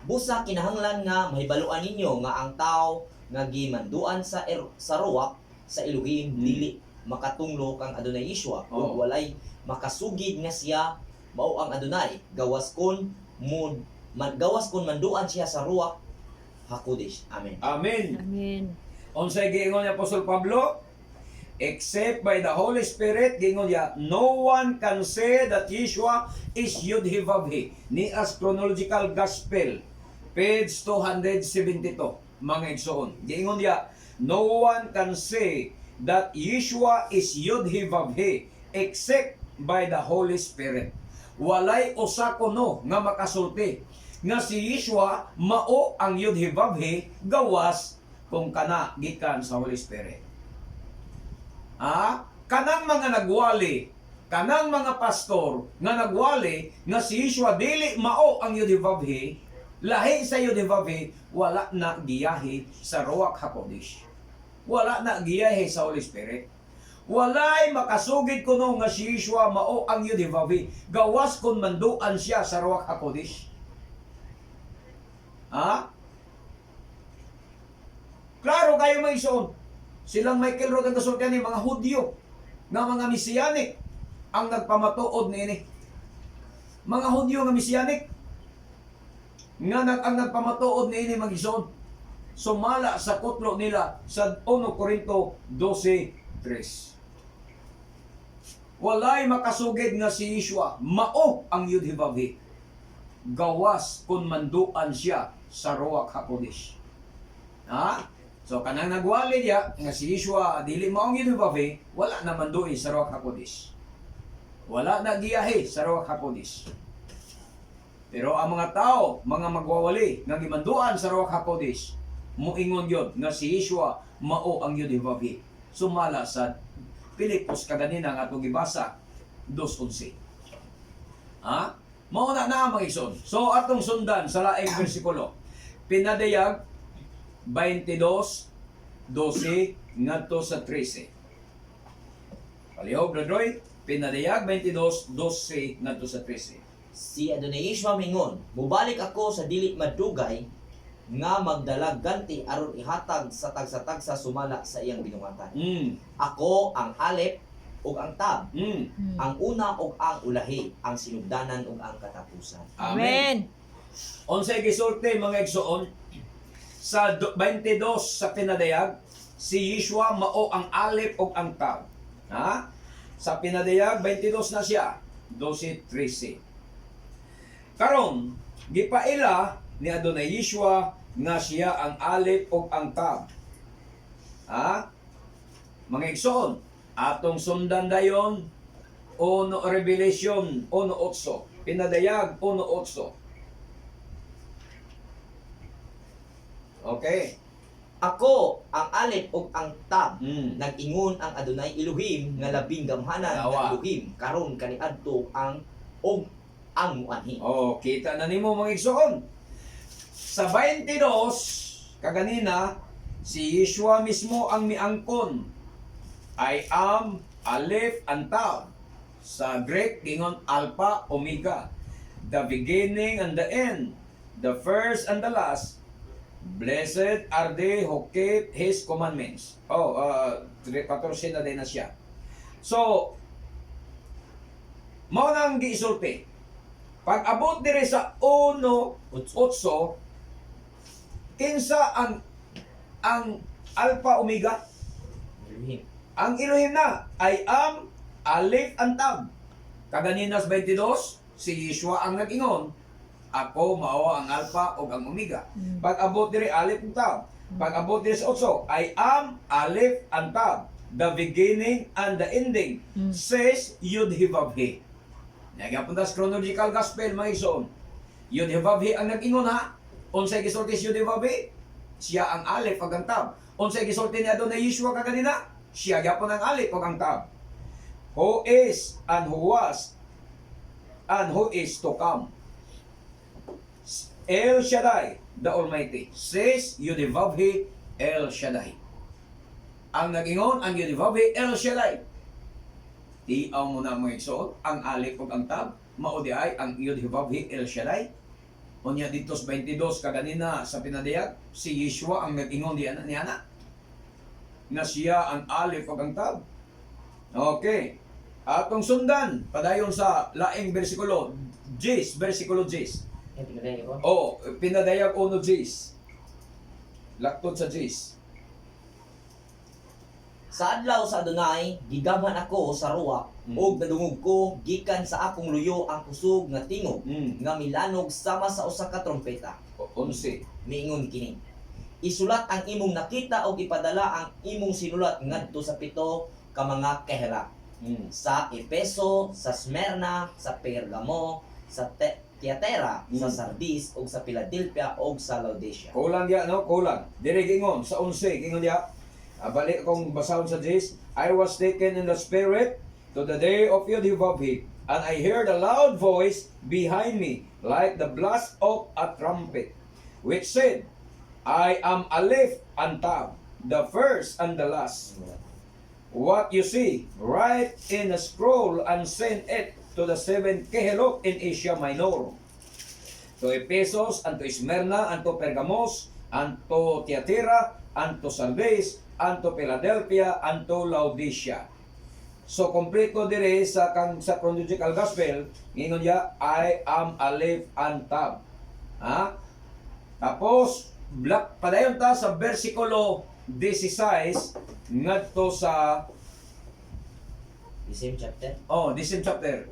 Busa kinahanglan nga mahibaluan ninyo nga ang tao nga gimanduan sa ruwak sa Elohim dili makatunglo kang Adonai Yeshua ug Oh. walay makasugid nga siya mao ang Adonai gawas kun manduan siya sa ruwak hakodesh. Amen. Amen. Amen. Unsay giingon ni Apostol Pablo? Except by the Holy Spirit, giingon niya, no one can say that Yeshua is Yud-He-Vav-He. Ni as chronological gospel, page 272, mga igsoon. Giingon niya, no one can say that Yeshua is Yud-He-Vav-He except by the Holy Spirit. Walay usa kuno nga makasulti nga si Yeshua mao ang Yud-He-Vav-He gawas kung kana gikan sa Holy Spirit. Kanang mga nagwali, kanang mga pastor nga nagwali nga si Yeshua dili mao ang Yud-He-Vav-He, lahi sa Yud-He-Vav-He, wala na giyahi sa Ruach HaKodesh. Wala na giyahi sa Holy Spirit. Walay makasugid kuno nga si Yeshua mao ang Yud-He-Vav-He, gawas kun manduan siya sa Ruach HaKodesh. Klaro kayo may isuon. Silang Michael Roth ang kasultihan ni mga Hudyo nga mga Mesianic ang nagpamatuod niini. Mga Hudyo nga Mesianic nga ang nagpamatuod niini mag-isuon. Sumala sa kutlo nila sa 1 Corinto 12:3. Walay makasugid nga si Yeshua mao ang Yud-He-Vav-He, gawas kun manduan siya sa Ruach HaKodesh. So kanang nagwali diya nga si Yeshua dili mao ang Yud-He-Vav-He, wala na manduhi sa Ruach HaKodesh. Wala na giyahi sa Ruach HaKodesh. Pero ang mga tao, mga magwawali nga gimanduan sa Ruach HaKodesh, muingon yun nga si Yeshua mao ang Yud-He-Vav-He. Sumala sa Pilipos kaganina nga atong gibasa 2:11. Mao na mga igsoon. So atong sundan sa laing bersikulo. Pinadayag 22:12 ngadto sa 13. Palihog Rodroy, Pinadayag 22:12 ngadto sa 13. Si Adonai Yeshua mingon, mubalik ako sa dili madugay nga magdalag ganti aron ihatag sa tagsa-tagsa sumala sa iyang binungatan. Ako ang Alep ug ang Tab, ang una ug ang ulahi, ang sinugdanan ug ang katapusan. Amen. Unsay gisulti mga igsoon sa 22 sa Pinadayag, si Yeshua mao ang Alep ug ang Tab. Sa Pinadayag 22 na siya, 12:13. Karon gipaila ni Adonai Yeshua nga siya ang Alep ug ang Tab. Mga igsoon, atong sundan dayon Revelation 1:8, Pinadayag 1:8. Okay. Ako ang Alep ug ang Tab, Nag-ingon ang Adonai Elohim nga labing gamhanan Dawa. nga Elohim karon kaniadto ang muanhi. Kita na nimo mga igsoon. Sa 22 kaganina si Yeshua mismo ang miangkon. I am Aleph and Tav. Sa Greek gingon Alpha Omega, the beginning and the end, the first and the last. Blessed are they who keep His commandments. 14 na din na siya. So, mao nang giisulti. Pag abot dire sa 1:8, kinsa ang Alpha Omega? Elohim. Ang Elohim na, I am Aleph and Tab. Kaganinas 22, si Yeshua ang nag-ingon, ako mao ang Alpha ug ang Omega. Pag abot dire Aleph and Tab. Pag abot dire sa 8, I am Aleph and Tab, the beginning and the ending, says Yud-He-Vav-He. Nagapunta sa chronological gospel mga igsoon. Yud-He-Vav-He ang nag-ingon Unsay gisulti si Yud-He-Vav-He? Siya ang Aleph ug ang Tab. Unsay gisulti ni Adonai Yeshua kaganina? Siya gyapon ang Aleph ug ang Tab. Who is and who was and who is to come. El Shaddai, the Almighty. Says Yudivavhi El Shaddai. Ang nag-ingon, ang Yudivavhi El Shaddai. Tiaw mo na mo igsoon, ang alif ug ang tab, mao di ay ang Yudivavhi El Shaddai. Unya dito sa 22 kaganina sa pinadayag, si Yeshua ang nag-ingon di ni ana. Na siya ang alif ug ang tab. Okay. Atong sundan, padayon sa laing bersikulo, Jis, bersikulo Jis. Oh, pinadayag uno Jis. Laktod sa Jis. Sa adlaw sa Adonai, gigamhan ako sa ruwa, ug nadungog ko gikan sa akong luyo ang kusog nga tingog nga milanog sama sa usa ka trompeta. 11. Miingon kini. Isulat ang imong nakita ug ipadala ang imong sinulat ngadto sa pito ka mga kahera. Sa Efeso, sa Smyrna, sa Pergamo, sa Tiatira, sa Sardis ug sa Philadelphia ug sa Laodicea. Kulang dia, no? Kulang. Dire gingon sa 11, gingon dia. Balik akong basahon sa Jis. I was taken in the spirit to the day of Yudivavhi, and I heard a loud voice behind me, like the blast of a trumpet, which said, I am Aleph and Tav, the first and the last. What you see, write in a scroll and send it to the 7 kehelot in Asia Minor, to Ephesus, and to Smyrna, and to Pergamos, and to Tiatira, and to Sardis, and to Philadelphia, and to Laodicea. So, kompleto dire sa chronological gospel, ngingon niya, I am Aleph and Tav. Ha? Tapos, padayon ta sa versikulo 16 ngadto sa The same chapter. the same chapter.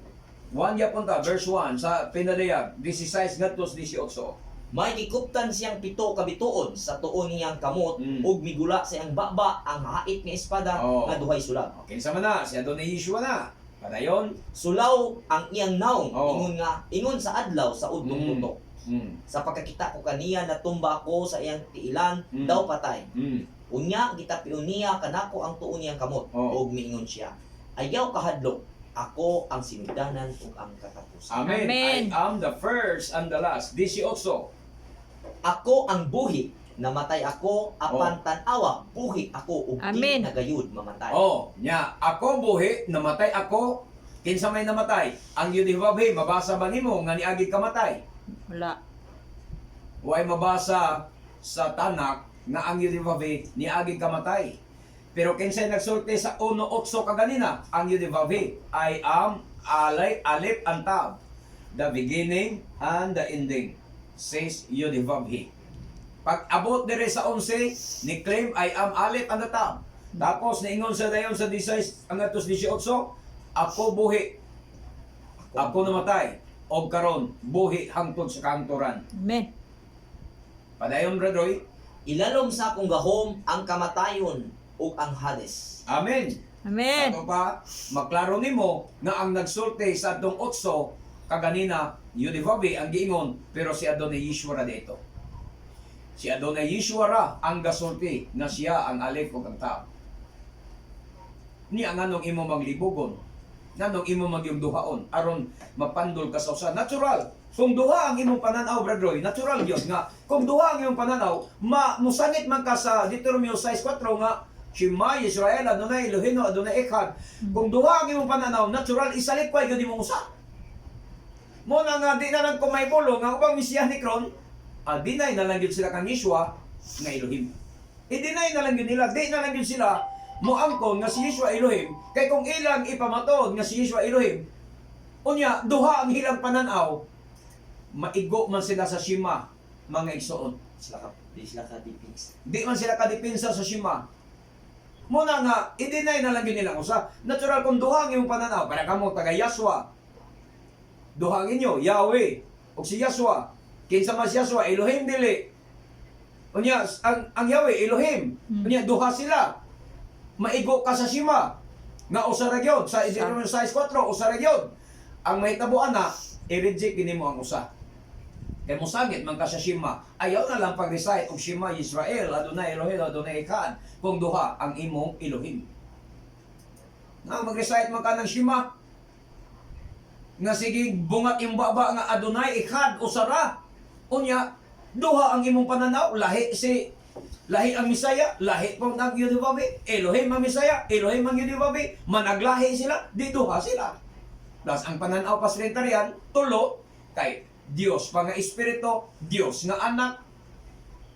1 yapon ta, verse 1 sa pinadayag 16 ngadto sa 18. May gikuptan siyang pito ka bituon sa tuon niyang kamot ug migula sa iyang baba ang hait nga espada nga duhay sulag. Okay, sama na, si Adonai Yeshua na. Padayon, Sulaw ang iyang naong Oh. ingon sa adlaw sa udtong tutok. Sa pagkakita ko kaniya natumba ako sa iyang tiilan daw patay. Unya gitapion niya kanako ang tuon niyang kamot ug miingon siya, ayaw kahadlok, ako ang sinugdanan ug ang katapusan. Amen. Amen. I am the first and the last. 18. Ako ang buhi, namatay ako apan tan-awa, buhi ako ug di Amen. nagayud mamatay. Nya, ako buhi, namatay ako, kinsa may namatay? Ang Yudivavhi, mabasa ba nimo nga niagi kamatay? Wala. Way mabasa sa Tanak nga ang Yudivavhi niagi kamatay. Pero kinsay nagsulti sa 1:8 kaganina, ang Yudivavhi, I am Aleph and Tav, the beginning and the ending, says Yudivavhi. Pag abot dire sa 11, ni claim I am Aleph and the Tav. Tapos niingon sa dayon sa 16 hanggang 18, ako buhi, ako namatay, og karon buhi hangtod sa kanturan. Amen. Padayon Bradoy. Ilalom sa akong gahom ang kamatayon ug ang Hades. Amen. Amen. Ato pa, maklaro nimo nga ang nagsulti sa atong 8 kaganina, Yudivavhi ang giingon, pero si Adonai Yeshua ra dito. Si Adonai Yeshua ra ang gasulti na siya ang Aleph ug ang Tav. Ni ang anong imo maglibugon, nanong imo magyong duhaon aron mapandol ka sa usa. Natural. Kung duha ang imong pananaw, Bradroy, natural yun nga. Kung duha ang imong pananaw, musanit man ka sa Deuteronomio 6:4 nga, Shema Yisrael, Adonai Elohim, Adonai Echad. Kung duha ang imong pananaw, natural, isalit pa yun imong usa. Mo na nga, di na lang kumaypulo, nga upang Messianic ron, dinay na lang yun sila kang Yeshua, nga Elohim. I-deny na lang yun nila, di na lang yun sila, muangkon nga si Yeshua Elohim, kay kung ilang ipamatod nga si Yeshua Elohim, unya, duha ang hilang pananaw, maigo man sila sa Shema, mga igsoon. Di sila ka depends. Di man sila kadipinsa sa Shema. Muna nga, i-deny na lang yun nilang usa. Natural kung duha ang iyong pananaw, para kamo taga Yahshua. Duha ang inyo, Yahweh, o si Yahshua. Kinsa mas Yahshua, Elohim dili. Unya, ang Yahweh, Elohim. Unya, duha sila. Maigo ka sa Shema. Nga usa ra gyud sa Deuteronomio 6:4, usa ra gyud. Ang mahitabuan na, i-reject gini mo ang usa. Kaya musagit man ka sa Shema, ayaw na lang pag-recite og Shema Yisrael, Adonai Elohim, Adonai Echad, kung duha ang imong Elohim. Nga mag-recite man ka ng Shema, nga sige bungat imbaba nga Adonai Echad, usara. Unya, duha ang imong pananaw, lahi ang Misaya, lahi po ang Yudibabi, Elohim ang Misaya, Elohim ang Yudibabi, managlahi sila, di duha sila. Plus, ang pananaw pasrentaryan, tulo, kay Dios pa nga Espiritu, Dios nga Anak,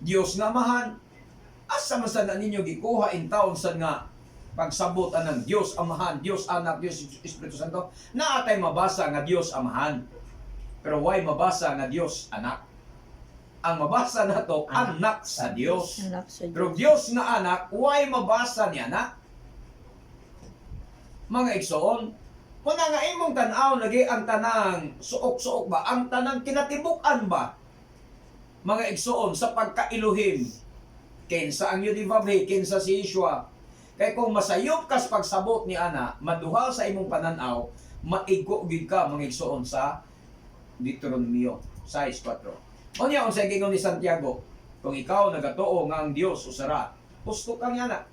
Dios nga Amahan. Asa man sa na ninyo gikuha in taon sa nga pagsabutan ng Dios Amahan, Dios Anak, Dios Espiritu Santo, naatay mabasa nga Dios Amahan. Pero why mabasa nga Dios Anak? Ang mabasa na to, anak sa Dios. Anak sa Pero Diyos. Dios nga anak, why mabasa niya na? Mga igsoon, kuna nga imong tanaw lagi ang tanang suok-suok ba? Ang tanang kinatibukan ba? Mga igsoon, sa pagka-Elohim, kinsa ang Yudivabhe, kinsa si Yeshua. Kaya kung masayop kas pagsabot ni ana, maduha sa imong pananaw, maigo gid ka mga igsoon sa Deuteronomio 6:4. Unya unsay gingon ni Santiago, kung ikaw nagatuo nga ang Dios usara, husto kang yana.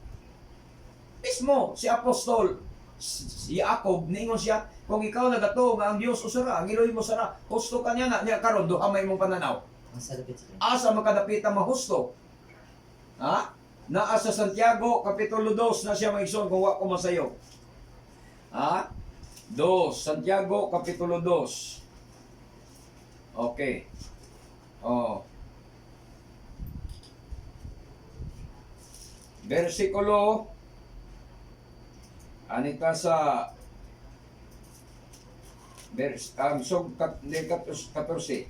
Mismo si apostol si Jacob ningon siya, kung ikaw nagatuo nga ang Dios usara, ang Elohim usara, husto kang yana. Niya karon duha may imong pananaw. Asa makadapit ang mahusto? Ha? Naa sa Santiago kapitulo 2 na siya maigsoon kung wa ko masayo. Ha? 2 Santiago kapitulo 2. Okay. Oh. Versikulo anita sa sub 14.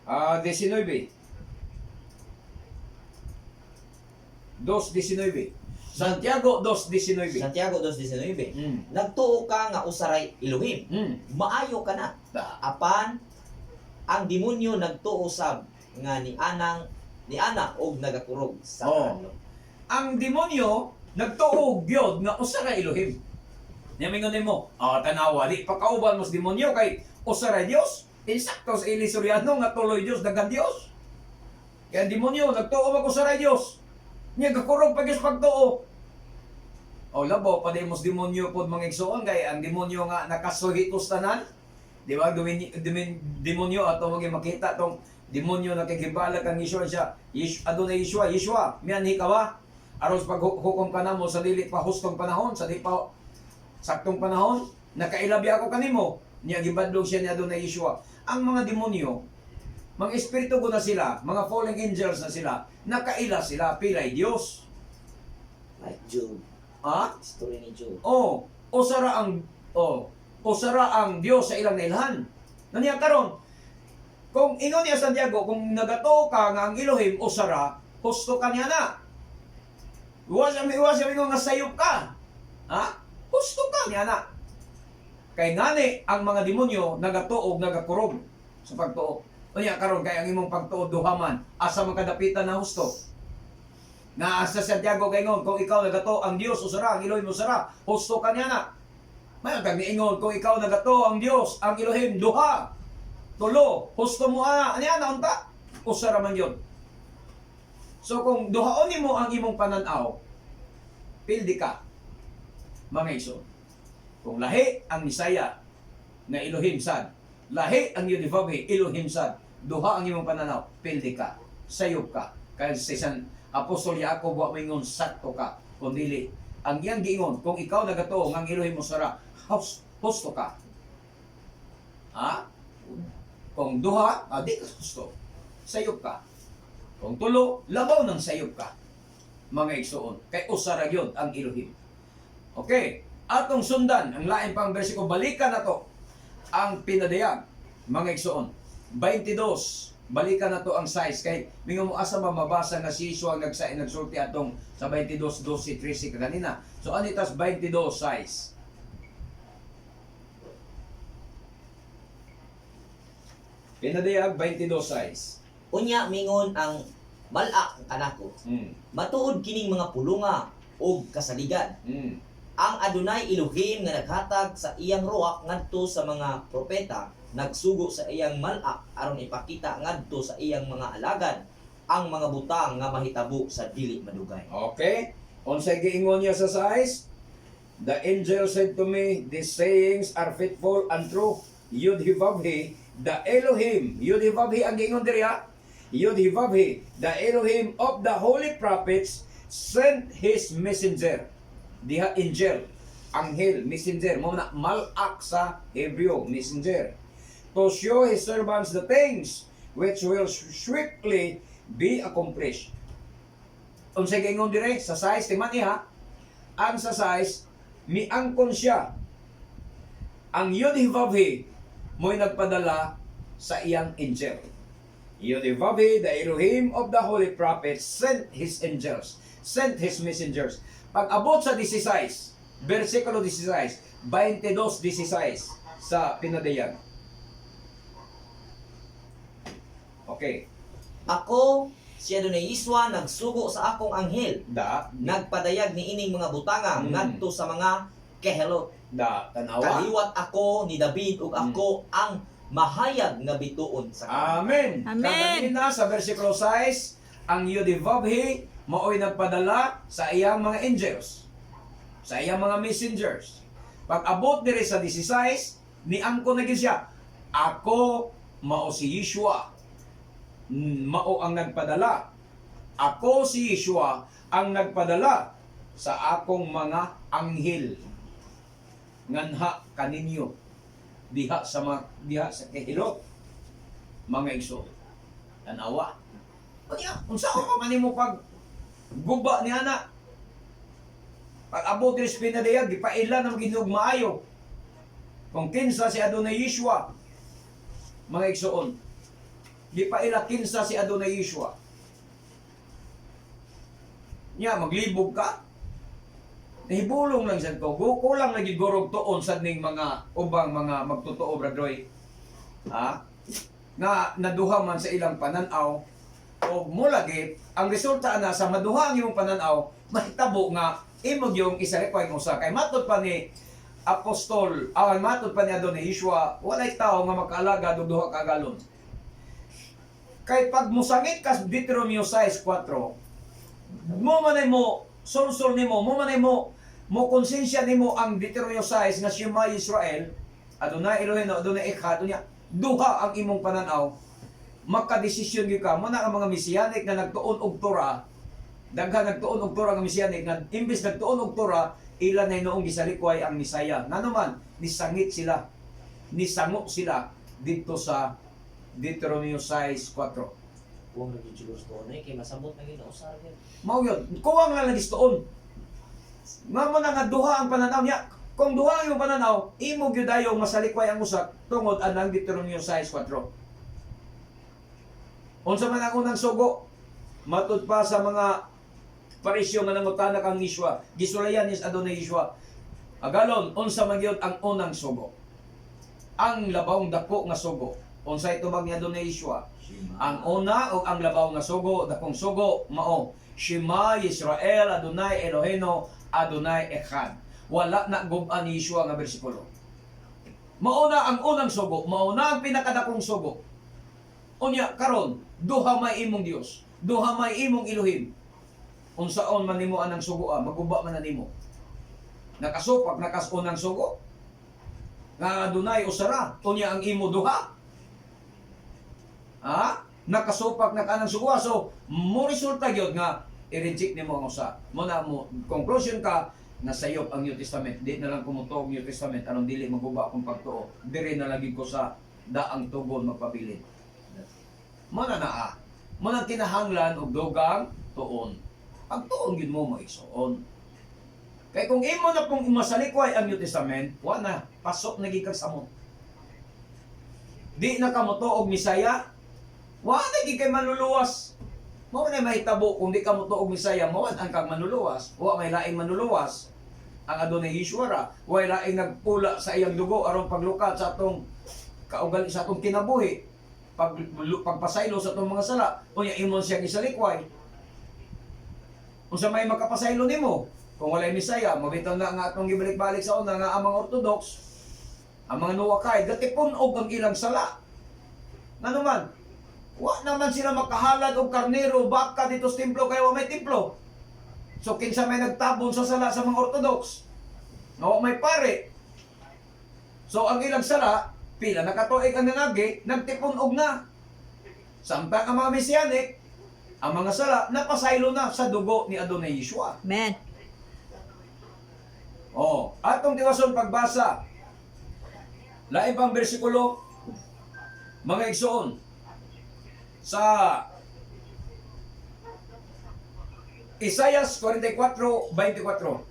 19. 2:19. Santiago 2:19. Santiago 2:19. Mm. Nagtuo ka nga usaray Elohim. Mm. Maayo ka na. Apan ang demonyo nagtuo sab nga ni ana og nagakurog sa Oh. kanlo. Ang demonyo nagtuog gyud nga usa ra Elohim. Yamingon nimo, tanawa di pakauban mos demonyo kay usa ra Dios. Insakto sa Elisuriano nga tuloy Dios dagan Dios. Kaya ang demonyo nagtuo mag usa ra Dios. Nya gakurog pag is pagtuo. O labo pa mos demonyo pod mga igsoon kay ang demonyo nga nakasuhitos tanan. Di ba? Demonyo ato maging makita tong demonyo na kagibala kang Yeshua siya. Adonai Yeshua, miyanhi ka ba? Aros paghukom ka na mo sa dili pa hustong panahon, sa dili pa saktong panahon, nakailabi ako kanimo. Niya gibadlog siya ni Adonai Yeshua. Ang mga demonyo, mga espiritu ko na sila, mga fallen angels na sila, nakaila sila, pilay Diyos. Like Job. Ha? Story ni Job. Usara ang Diyos sa ilang nailhan. Naniya karon, kung ingon niya Santiago, kung nagato ka nga ang Elohim usara, husto ka niya na. Iwas siya nga sayop ka. Ha? Husto ka niya na. Kay ngani ang mga demonyo nagatuog nagakurog sa pagtuo. Unya karon kay ang imong pagtuo duhaman asa makadapitan na husto. Na sa Santiago kay ngon kung ikaw nagato ang Dios usara, ang Elohim usara, husto ka niya na. May kag niingon kung ikaw nagato ang Dios, ang Elohim duha, tulo, husto mo aniya na unta. Usara man yun. So kung duhaon nimo ang imong pananaw, pildi ka. Mga igsoon. Kung lahi ang Misaya na Elohim sad, lahi ang Yudivabhe Elohim sad, duha ang imong pananaw, pildi ka, sayop ka. Kaya sa isang Apostol Jacob wa mingon sakto ka, kundi ang iyang giingon, kung ikaw nagato ang Elohim mo sara, husto ka. Ha? Kung duha, di ka husto. Sayop ka. Kung tulo, labaw ng sayop ka. Mga igsoon. Kay usara gyud ang Elohim. Okay. Atong sundan, ang lain pang bersikulo, balikan na to ang pinadayag, mga igsoon. 22, balikan na to ang size. Kay mingo mo asa mabasa nga si Yeshua nagsulti atong sa 22, 12, 13 kanina. So anitas 22 size. Pinadayag 22 size. Unya mingon ang malak kanako. Matuod kining mga pulunga og kasaligan. Ang Adonai Elohim nga naghatag sa iyang ruach ngadto sa mga propeta, nagsugo sa iyang malak aron ipakita ngadto sa iyang mga alagad ang mga butang nga mahitabo sa dili madugay. Okay. Unsay giingon niya sa size? The angel said to me, these sayings are faithful and true. Yud-Hivavhi, the Elohim, Yud-Hivavhi ang gingon diri ha. Yud-Hivavhi, the Elohim of the holy prophets, sent his messenger. Diha angel, anghel, messenger, mo na malak sa Hebreo, messenger, to show his servants the things which will swiftly be accomplished. Unsay gingon dire sa size tingman niya, ang sa size miangkon siya. Ang Yud-Hivavhi mo'y nagpadala sa iyang angel. Yud-Hivavhi, the Elohim of the holy prophets, sent his angels, sent his messengers. Pag abot sa 16, versikulo 16, 22:16 sa pinadayag. Okay. Ako, si Adonai Yiswa, nagsugo sa akong anghel. Nagpadayag ni ining mga butanga ngadto sa mga kehelot. Tanawa. Kaliwat ako ni David ug ako ang mahayag nga bituon sa kanya. Amen. Amen. Kanina sa versikulo 6, ang Yud-Hivavhi mao'y nagpadala sa iyang mga angels, sa iyang mga messengers. Pag abot dire sa 16, niangko na gyud siya. Ako mao si Yeshua. Mao ang nagpadala. Ako si Yeshua ang nagpadala sa akong mga anghel. Nganha kaninyo diha sa kahilot mga igsoon. Tanawa. Unsa ko man nimo pag guba ni ana? Pag abot diri sa pinadayag, gipailan ang ginog maayo. Kung kinsa si Adonai Yeshua, mga igsoon, gipaila kinsa si Adonai Yeshua. Nya maglibog ka. Nahibulong lang sa to. Kulang lagi gorog tuon sa ning mga ubang mga magtotoo bradoy. Ha? Nga naduha man sa ilang pananaw o mo lagi ang resulta na sa maduha ang imong pananaw mahitabo nga imong yung isalikway mo sa kay matud pa ni apostol matud pa ni Adonai Yeshua walay tao nga makaalaga og duha ka galon. Kay pag musangit ka Deuteronomio 6:4 mo manay mo solsol nimo mo manay mo konsensya nimo ang Deuteronomio 6 nga Shema Yisrael Adonai Elohim Adonai Echad unya duha ang imong pananaw makadesisyon gyud ka mo na ang mga Mesianic na nagtuon og Torah daghan nagtuon og Torah nga Mesianic nga imbes nagtuon og Torah ila na noong gisalikway ang Misaya nanuman nisangit sila nisango sila dito sa Deuteronomio 6:4 Huwag nagjujulos doon kay masabot na ginausar gyud. mao yun kuwang lang nagistuon nga mo na nga duha ang pananaw niya kung duha ang iyong pananaw imo gyud ayo masalikway ang usak tungod anang Deuteronomio 6:4 unsa man ang unang sugo matud pa sa mga parisyo nga nangutana kang Yeshua gisulayan ni Adonai Yeshua agalon unsa man gyud ang unang sugo ang labawng dako nga sugo unsay tubag ni Adonai Yeshua ang una o ang labaw nga sugo dakong sugo mao Shema Yisrael Adonai Eloheinu Adonai Echad wala na gub-an ni Yeshua nga bersikulo mao na ang unang sugo mao na ang pinakadakong sugo unya karon duha may imong Dios duha may imong Elohim unsaon man nimo anang sugo maguba man na nimo nakasupak nakasunang sugo nga Adonai usara unya ang imo duha nakasupak na kanang sugo so mo resulta gyud nga i-reject nimo ang usa mo na mo conclusion ka na sayop ang New Testament di na lang kumutuog New Testament anong dili maguba akong pagtuo diri na lagi ko sa daang tugon magpabilin mo na mo na kinahanglan og dugang tuon ang tuon gyud mo maigsoon kay kung imo na pong masalikway ang New Testament wa na pasok na gid kag samot di na ka motuog Misaya wa na gid kay manluluwas mo na mahitabo kung di ka motuog Misaya mo ang kag manluluwas wa may laing manluluwas ang Adonai Yeshua wa laing nagpula sa iyang dugo aron paglukat sa atong kaugali sa atong kinabuhi pagpasaylo sa itong mga sala, unya imon siyang isalikway. Unsa may makapasaylo nimo? Kung walay Misaya, mabitaw na nga atong gibalik-balik sa una nga ang mga Orthodox, ang mga Nuwakay, gatipunog ang ilang sala. Nga naman, wa naman sila makahalad og karnero, baka dito sa templo, kaya wa may templo. So kinsa may nagtabon sa sala sa mga Orthodox? No, may pare. So ang ilang sala, pila nakatuig ang nanagi, nagtipon og na. Samtang ang mga Mesianic, ang mga sala napasaylo na sa dugo ni Adonai Yeshua. Amen. Oh, atong tiwason pagbasa. Lain pang bersikulo, mga igsoon, sa Isaias 44:24.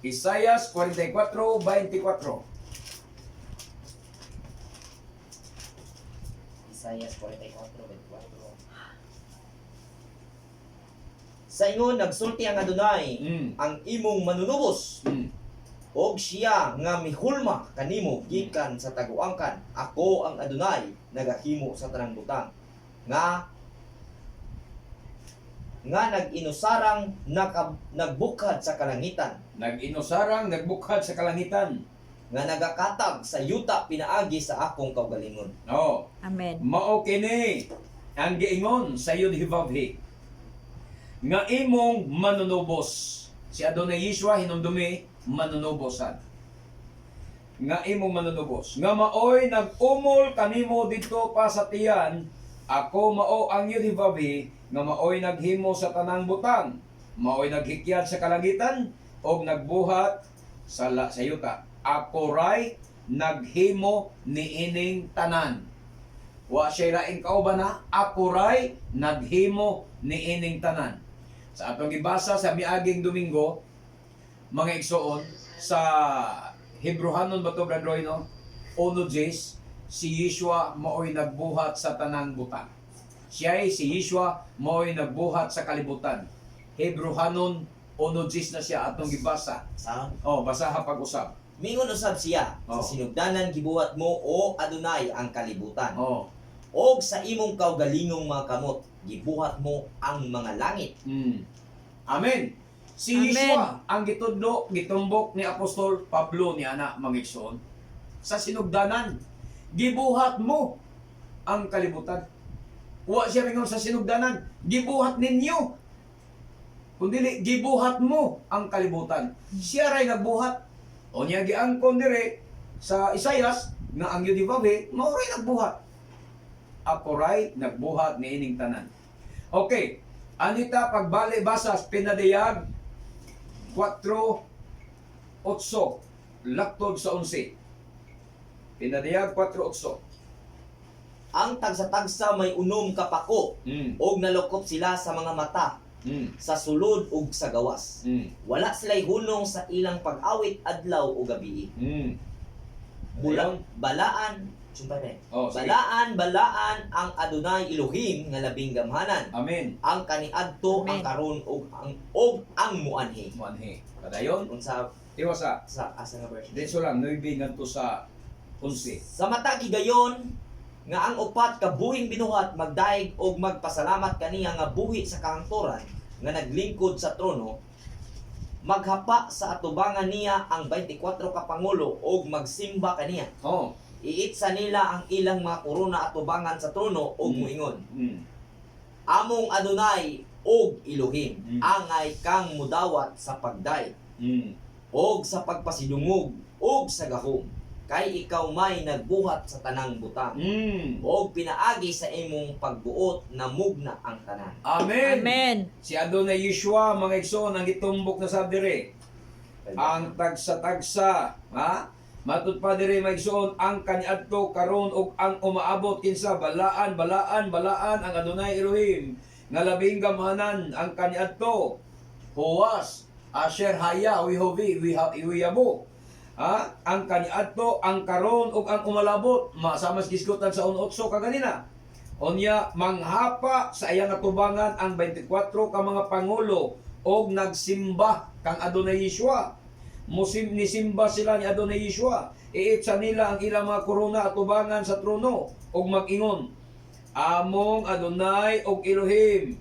Isaias 44:24. Isaias 44:24. Sa ingon nagsulti ang Adonai ang imong manunubos og siya nga mihulma kanimo gikan sa taguangkan. Ako ang Adonai nagahimo sa tanang butang nga nag-inusarang nagbukad sa kalangitan, Nag-inusarang, nagbukad sa kalangitan. nga nagakatag sa yuta pinaagi sa akong kaugalingon. Oh, Amen. mao kini ang giingon sa Yud-Hivavhi nga imong manunubos. Si Adonai Yeshua hinumdumi manunubosan. Nga imong manunubos. Nga maoy nag-umol kanimo dito pa sa tiyan, ako mao ang Yud-Hivavhi nga maoy naghimo sa tanang butang, maoy naghikyat sa kalangitan og nagbuhat sa yuta. Ako ray naghimo niining tanan. Wa siya laing kauban na, ako ray naghimo niining tanan. Sa atong gibasa sa miaging Domingo, mga igsoon, sa Hebrehanon ba to, Brandroy, no? 1:10, si Yeshua maoy nagbuhat sa tanang butang. Siya si Yeshua maoy nagbuhat sa kalibutan. Hebrehanon 1:10 na siya atong gibasa. Sa Oh, basaha pag-usap. mingon usab siya Oh. sa sinugdanan gibuhat mo o Adonai ang kalibutan. Oh. Og sa imong kaugalingong mga kamot gibuhat mo ang mga langit. Amen. Si Amen. Yeshua ang gitudlo, gitumbok ni Apostol Pablo ni ana mangigsoon sa sinugdanan. Gibuhat mo ang kalibutan. Wa siya mingon sa sinugdanan, gibuhat ninyo. Kundi gibuhat mo ang kalibutan. Siya ray nagbuhat. O niya giangkon dire sa Isaias nga ang Yud-Hivavhi mao ray nagbuhat. Ako ray nagbuhat niining tanan. Okay, anita pagbali basa sa pinadayag 4:8 laktod sa 11. Pinadayag 4:8. Ang tagsa-tagsa may unom kapako og nalukop sila sa mga mata, sa sulod ug sa gawas. Wala sila'y hunong sa ilang pag-awit adlaw o gabi. Ayun. Balaan, sumpay na. Oh, sige. Balaan ang Adonai Elohim nga labing gamhanan. Amen. Ang kaniadto, ang Amen. karon ug ang muanhi. Manhi. Kadayon, Unsa tiwasa. sa asa nga version? Dito lang, 9 ngadto sa 11. Sa mata gigayon nga ang upat ka buhing binuhat magdaig og magpasalamat kaniya nga buhi sa kahangturan nga naglingkod sa trono, maghapa sa atubangan niya ang 24 ka pangulo og magsimba kaniya. Oh. Iitsa nila ang ilang mga korona atubangan sa trono og muingon, Among Adonai og Elohim, angay kang mudawat sa pagday og sa pagpasidungog og sa gahom, kay ikaw may nagbuhat sa tanang butang og pinaagi sa imong pagbuot na mugna ang tanan. Amen. Amen. Si Adonai Yeshua, mga igsoon, ang gitumbok na sa dire. Ang tagsa-tagsa, ha? Matud pa dire mga igsoon, ang kaniadto karon ug ang umaabot kinsa balaan ang Adonai Elohim nga labing gamhanan ang kaniadto. Huwas, Asher Haya, Wihovi, Wiyabu. Ha? Ang kaniadto, ang karon ug ang umalabot, masamas gisgutan sa 1:8 kaganina. Onya manghapa sa iyang atubangan ang 24 ka mga pangulo og nagsimba kang Adonai Yeshua. Nisimba sila ni Adonai Yeshua. Iitsa nila ang ilang mga korona atubangan sa trono og mag-ingon, Among Adonai og Elohim,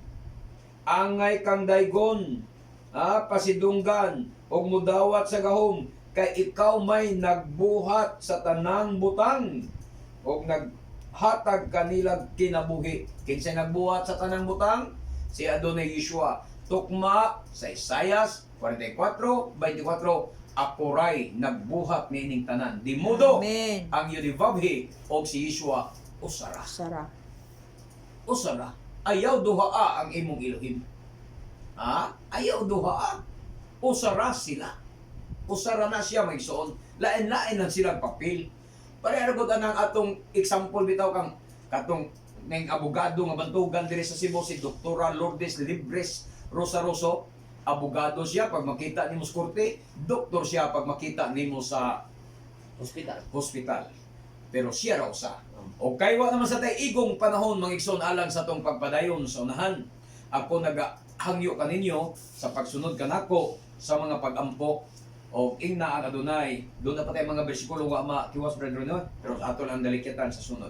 angay kang daygon, pasidunggan og mudawat sa gahom, kay ikaw may nagbuhat sa tanang butang og naghatag kanilang kinabuhi. Kinsay nagbuhat sa tanang butang? Si Adonai Yeshua. Tukma sa Isayas 44:24, apuray nagbuhat niining tanan. Di modo Amen. ang yunibabhi o si Yeshua usara. Sara. Usara. Ayaw duhaa ang imong iluhim. Ha? Ayaw duhaa. Usara sila. Usara na siya magsuon. Lain-lain lang silang papel. Pareha ko tanang atong example bitaw kang katong ning abogado nga bantugan diri sa Cebu si Doktora Lourdes Libres Rosaroso. Abogado siya pag makita nimo sa korte, doktor siya pag makita nimo sa Hospital. hospital. Pero siya raw sa. O kaywa naman sa tay igong panahon mangigsoon alang sa tong pagpadayon sa unahan. Ako nagahangyo kaninyo sa pagsunod kanako sa mga pagampo o ingna ang Adonai. Doon na pa tayo mga bersikulo nga kiwas brother no. Pero ato lang dalikitan sa sunod.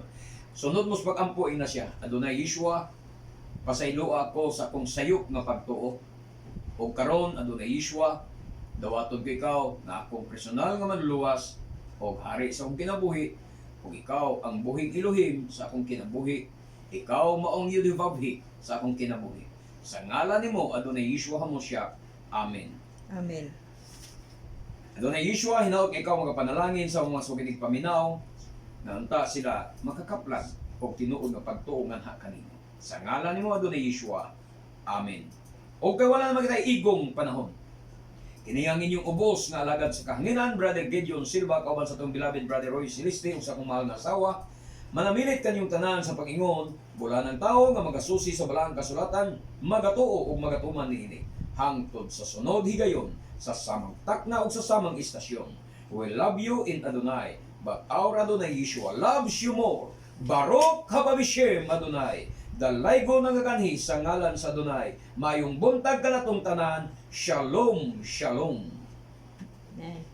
Sunod mo sa pagampo ina siya. Adonai Yeshua, pasaylo ako sa akong sayop nga pagtuo. O karon Adonai Yeshua, dawaton ko ikaw na akong personal nga manluluwas o hari sa akong kinabuhi. Kung ikaw ang buhing Elohim sa akong kinabuhi, ikaw maong Yudhivavhi sa akong kinabuhi. Sa ngalan nimo Adonai Yeshua HaMashiach. Amen. Amen. Adonai Yeshua, hinaot ikaw mga panalangin sa mga suginig paminaw na unta sila makakaplag o tinuod nga pagtuo nga kanino. Sa ngalan nimo Adonai Yeshua. Amen. O kay wala naman kitay igong panahon. Kini ang inyong ubos nga alagad sa kahanginan, Brother Gideon Silva, kauban sa itong beloved Brother Roy Celeste, sa akong mahal na asawa. Manamilit kanyong tanan sa pag-ingon, bula ng tao nga magasusi sa balaang kasulatan, magatuo o magatuman niini. Hangtod sa sunod higayon, sa samang takna o sa samang istasyon. We love you in Adonai, but our Adonai Yeshua loves you more. Baruch hababishem Adonai. Dalaygo nga kanhi sa ngalan sa Adonai. Mayong buntag kanatong tanan. Shalom, shalom. Amen.